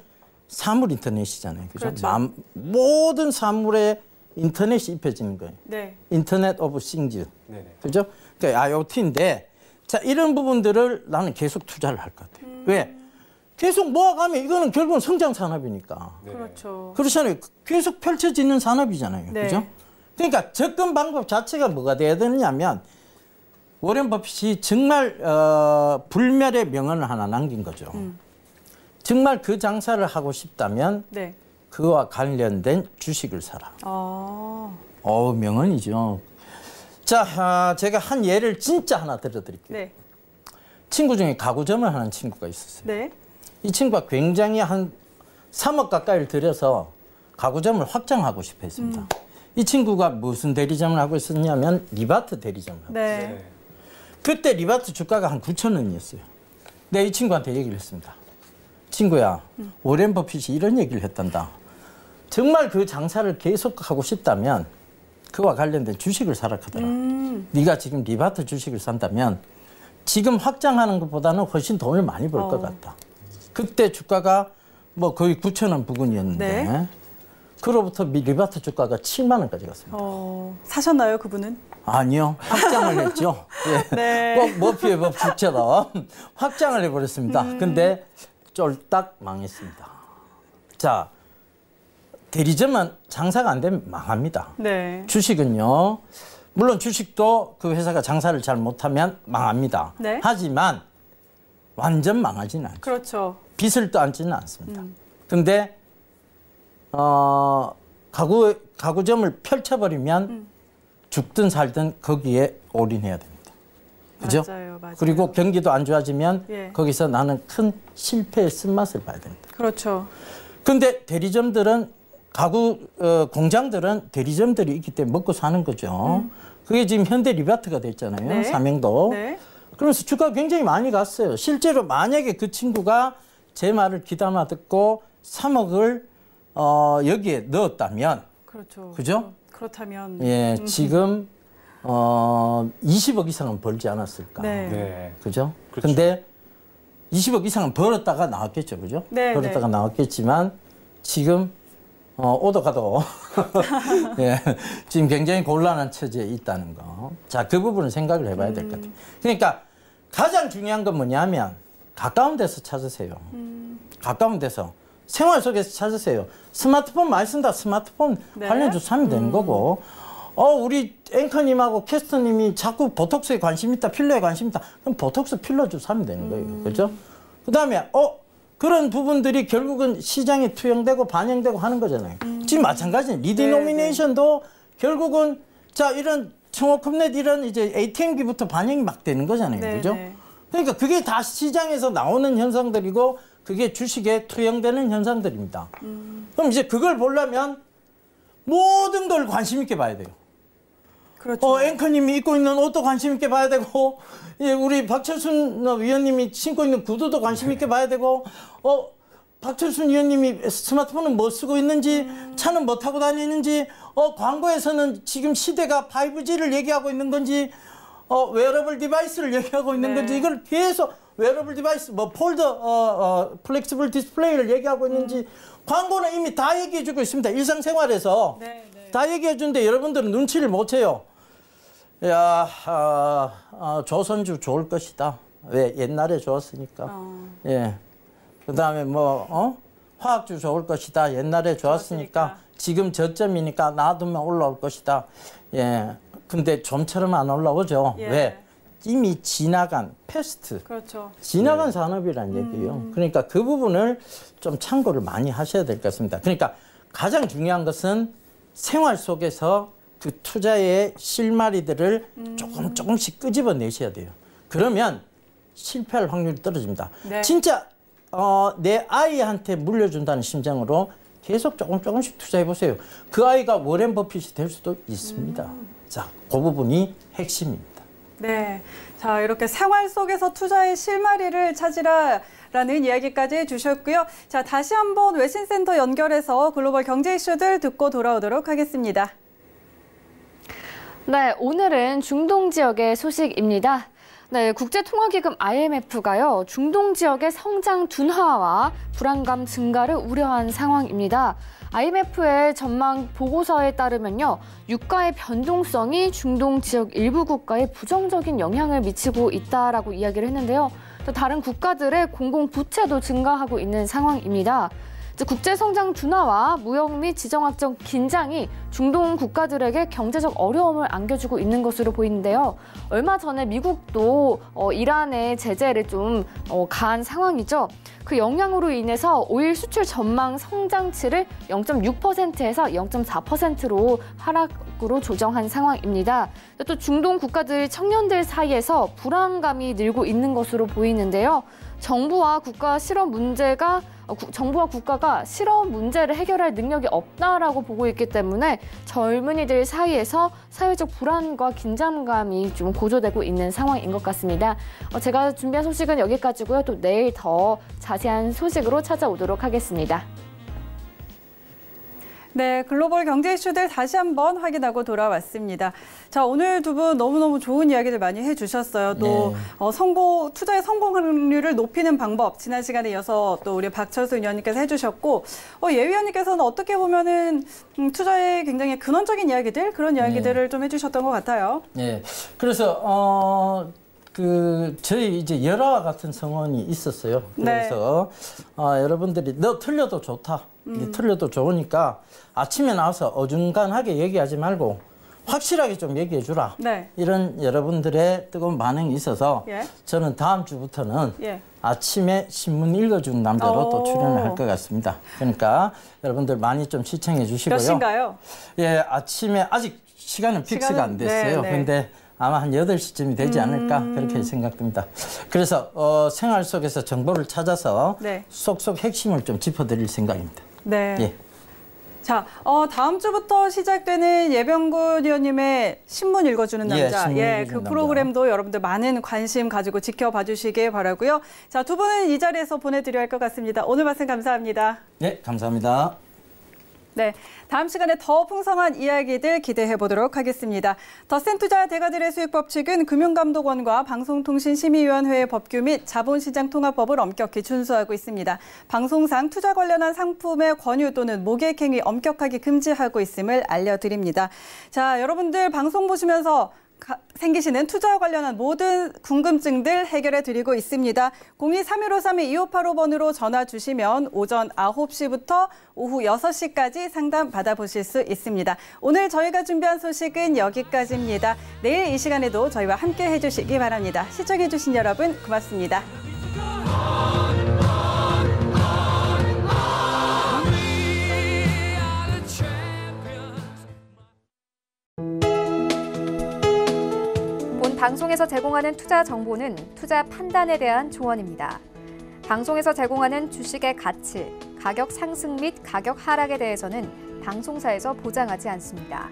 사물 인터넷이잖아요. 그죠? 그렇죠. 모든 사물에 인터넷이 입혀지는 거예요. 네. 인터넷 오브 싱즈. 네네. 그죠? 그러니까 IoT인데, 자, 이런 부분들을 나는 계속 투자를 할 것 같아요. 왜? 계속 모아가면 이거는 결국은 성장 산업이니까. 그렇죠. 그렇잖아요. 계속 펼쳐지는 산업이잖아요. 네. 그죠? 그러니까 접근 방법 자체가 뭐가 돼야 되느냐면, 워렌 버핏이 정말 불멸의 명언을 하나 남긴 거죠. 정말 그 장사를 하고 싶다면 네. 그와 관련된 주식을 사라. 명언이죠. 자, 제가 한 예를 진짜 하나 들어드릴게요. 네. 친구 중에 가구점을 하는 친구가 있었어요. 네. 이 친구가 굉장히 한 3억 가까이를 들여서 가구점을 확장하고 싶어 했습니다. 이 친구가 무슨 대리점을 하고 있었냐면 리바트 대리점을 하고 있었어요. 네. 그때 리바트 주가가 한 9,000원이었어요. 내가 이 친구한테 얘기를 했습니다. 친구야, 워렌 버핏이 이런 얘기를 했단다. 정말 그 장사를 계속하고 싶다면 그와 관련된 주식을 사라 하더라. 네가 지금 리바트 주식을 산다면 지금 확장하는 것보다는 훨씬 돈을 많이 벌 것 같다. 그때 주가가 뭐 거의 9,000원 부근이었는데 네. 그로부터 리바트 주가가 7만 원까지 갔습니다. 사셨나요, 그분은? 아니요. 확장을 했죠. 예. 네. 꼭 머피의 법칙처럼 확장을 해버렸습니다. 근데 쫄딱 망했습니다. 자, 대리점은 장사가 안 되면 망합니다. 네. 주식은요. 물론 주식도 그 회사가 장사를 잘 못하면 망합니다. 네. 하지만 완전 망하지는 않죠. 그렇죠. 빚을 떠안지는 않습니다. 근데 가구점을 펼쳐버리면 죽든 살든 거기에 올인해야 됩니다. 그죠? 맞아요. 그리고 경기도 안 좋아지면 예. 거기서 나는 큰 실패의 쓴맛을 봐야 됩니다. 그렇죠. 근데 대리점들은 공장들은 대리점들이 있기 때문에 먹고 사는 거죠. 그게 지금 현대 리바트가 됐잖아요. 네. 삼행도. 네. 그러면서 주가가 굉장히 많이 갔어요. 실제로 만약에 그 친구가 제 말을 귀담아 듣고 3억을 여기에 넣었다면, 그렇죠. 그죠? 그렇다면 예, 지금 20억 이상은 벌지 않았을까. 네. 네. 그죠? 그렇죠. 근데 20억 이상은 벌었다가 나왔겠죠. 그죠? 네, 벌었다가 네. 나왔겠지만 지금 오도 가도 예, 지금 굉장히 곤란한 처지에 있다는 거. 자, 그 부분을 생각을 해봐야 될 것 같아요. 그러니까 가장 중요한 건 뭐냐면 가까운 데서 찾으세요. 가까운 데서. 생활 속에서 찾으세요. 스마트폰 많이 쓴다. 스마트폰 네. 관련주 사면 되는 거고. 우리 앵커님하고 캐스터님이 자꾸 보톡스에 관심 있다, 필러에 관심 있다. 그럼 보톡스 필러주 사면 되는 거예요. 그죠? 그 다음에, 그런 부분들이 결국은 시장에 투영되고 반영되고 하는 거잖아요. 지금 마찬가지는 리디노미네이션도 결국은 자, 이런 청호컵넷 이런 이제 ATM기부터 반영이 막 되는 거잖아요. 네, 그죠? 네. 그러니까 그게 다 시장에서 나오는 현상들이고 그게 주식에 투영되는 현상들입니다. 그럼 이제 그걸 보려면 모든 걸 관심 있게 봐야 돼요. 그렇죠. 앵커님이 입고 있는 옷도 관심 있게 봐야 되고, 예, 우리 박철순 위원님이 신고 있는 구두도 관심 있게 봐야 되고, 박철순 위원님이 스마트폰은 뭐 쓰고 있는지, 차는 뭐 타고 다니는지, 광고에서는 지금 시대가 5G를 얘기하고 있는 건지, 웨어러블 디바이스를 얘기하고 있는 네. 건지, 이걸 계속 웨어러블 디바이스, 뭐 폴더, 플렉시블 디스플레이를 얘기하고 있는지, 광고는 이미 다 얘기해주고 있습니다. 일상생활에서. 네, 네. 다 얘기해주는데 여러분들은 눈치를 못 채요. 야, 조선주 좋을 것이다. 왜? 옛날에 좋았으니까. 예. 그 다음에 화학주 좋을 것이다. 옛날에 좋았으니까. 지금 저점이니까 놔두면 올라올 것이다. 예. 근데 좀처럼 안 올라오죠. 예. 왜? 이미 지나간 패스트. 그렇죠. 지나간 산업이란 얘기예요. 그러니까 그 부분을 좀 참고를 많이 하셔야 될 것 같습니다. 그러니까 가장 중요한 것은 생활 속에서 그 투자의 실마리들을 조금씩 끄집어내셔야 돼요. 그러면 실패할 확률이 떨어집니다. 네. 진짜 내 아이한테 물려준다는 심정으로 계속 조금씩 투자해보세요. 그 아이가 워렌 버핏이 될 수도 있습니다. 자, 그 부분이 핵심입니다. 네. 자, 이렇게 생활 속에서 투자의 실마리를 찾으라라는 이야기까지 해주셨고요. 자, 다시 한번 외신센터 연결해서 글로벌 경제 이슈들 듣고 돌아오도록 하겠습니다. 네, 오늘은 중동 지역의 소식입니다. 네, 국제통화기금 IMF가요, 중동 지역의 성장 둔화와 불안감 증가를 우려한 상황입니다. IMF의 전망 보고서에 따르면요, 유가의 변동성이 중동 지역 일부 국가에 부정적인 영향을 미치고 있다라고 이야기를 했는데요. 또 다른 국가들의 공공부채도 증가하고 있는 상황입니다. 국제 성장 둔화와 무역 및 지정학적 긴장이 중동 국가들에게 경제적 어려움을 안겨주고 있는 것으로 보이는데요. 얼마 전에 미국도 이란의 제재를 좀 가한 상황이죠. 그 영향으로 인해서 오일 수출 전망 성장치를 0.6%에서 0.4%로 하락으로 조정한 상황입니다. 또 중동 국가들 청년들 사이에서 불안감이 늘고 있는 것으로 보이는데요. 정부와 국가 실업 문제가 정부와 국가가 실업 문제를 해결할 능력이 없다라고 보고 있기 때문에 젊은이들 사이에서 사회적 불안과 긴장감이 좀 고조되고 있는 상황인 것 같습니다. 제가 준비한 소식은 여기까지고요. 또 내일 더 자세한 소식으로 찾아오도록 하겠습니다. 네, 글로벌 경제 이슈들 다시 한번 확인하고 돌아왔습니다. 자, 오늘 두 분 너무너무 좋은 이야기들 많이 해주셨어요. 또 네. 투자의 성공 확률을 높이는 방법 지난 시간에 이어서 또 우리 박철수 위원님께서 해주셨고 예 위원님께서는 어떻게 보면은 투자의 굉장히 근원적인 이야기들 그런 이야기들을 좀 해주셨던 것 같아요. 네, 그래서 저희 이제 열화와 같은 성원이 있었어요. 그래서 여러분들이 너 틀려도 좋다. 틀려도 좋으니까 아침에 나와서 어중간하게 얘기하지 말고 확실하게 좀 얘기해 주라. 네. 이런 여러분들의 뜨거운 반응이 있어서 저는 다음 주부터는 아침에 신문 읽어주는 남자로 또 출연을 할 것 같습니다. 그러니까 여러분들 많이 좀 시청해 주시고요. 몇 시인가요? 예, 아침에 아직 시간은 픽스가 안 됐어요. 그런데 아마 한 8시쯤이 되지 않을까 그렇게 생각됩니다. 그래서 생활 속에서 정보를 찾아서 쏙쏙 핵심을 좀 짚어드릴 생각입니다. 네. 예. 자, 다음 주부터 시작되는 예병군 의원님의 신문 읽어주는 남자. 그 프로그램도 여러분들 많은 관심 가지고 지켜봐 주시길 바라고요. 자, 두 분은 이 자리에서 보내드려야 할 것 같습니다. 오늘 말씀 감사합니다. 네, 감사합니다. 네, 다음 시간에 더 풍성한 이야기들 기대해 보도록 하겠습니다. 더센투자 대가들의 수익 법칙은 금융감독원과 방송통신심의위원회의 법규 및 자본시장통합법을 엄격히 준수하고 있습니다. 방송상 투자 관련한 상품의 권유 또는 모객행위 엄격하게 금지하고 있음을 알려드립니다. 자, 여러분들 방송 보시면서 생기시는 투자와 관련한 모든 궁금증들 해결해 드리고 있습니다. 02-3153-2585번으로 전화 주시면 오전 9시부터 오후 6시까지 상담 받아보실 수 있습니다. 오늘 저희가 준비한 소식은 여기까지입니다. 내일 이 시간에도 저희와 함께 해주시기 바랍니다. 시청해 주신 여러분 고맙습니다. 방송에서 제공하는 투자 정보는 투자 판단에 대한 조언입니다. 방송에서 제공하는 주식의 가치, 가격 상승 및 가격 하락에 대해서는 방송사에서 보장하지 않습니다.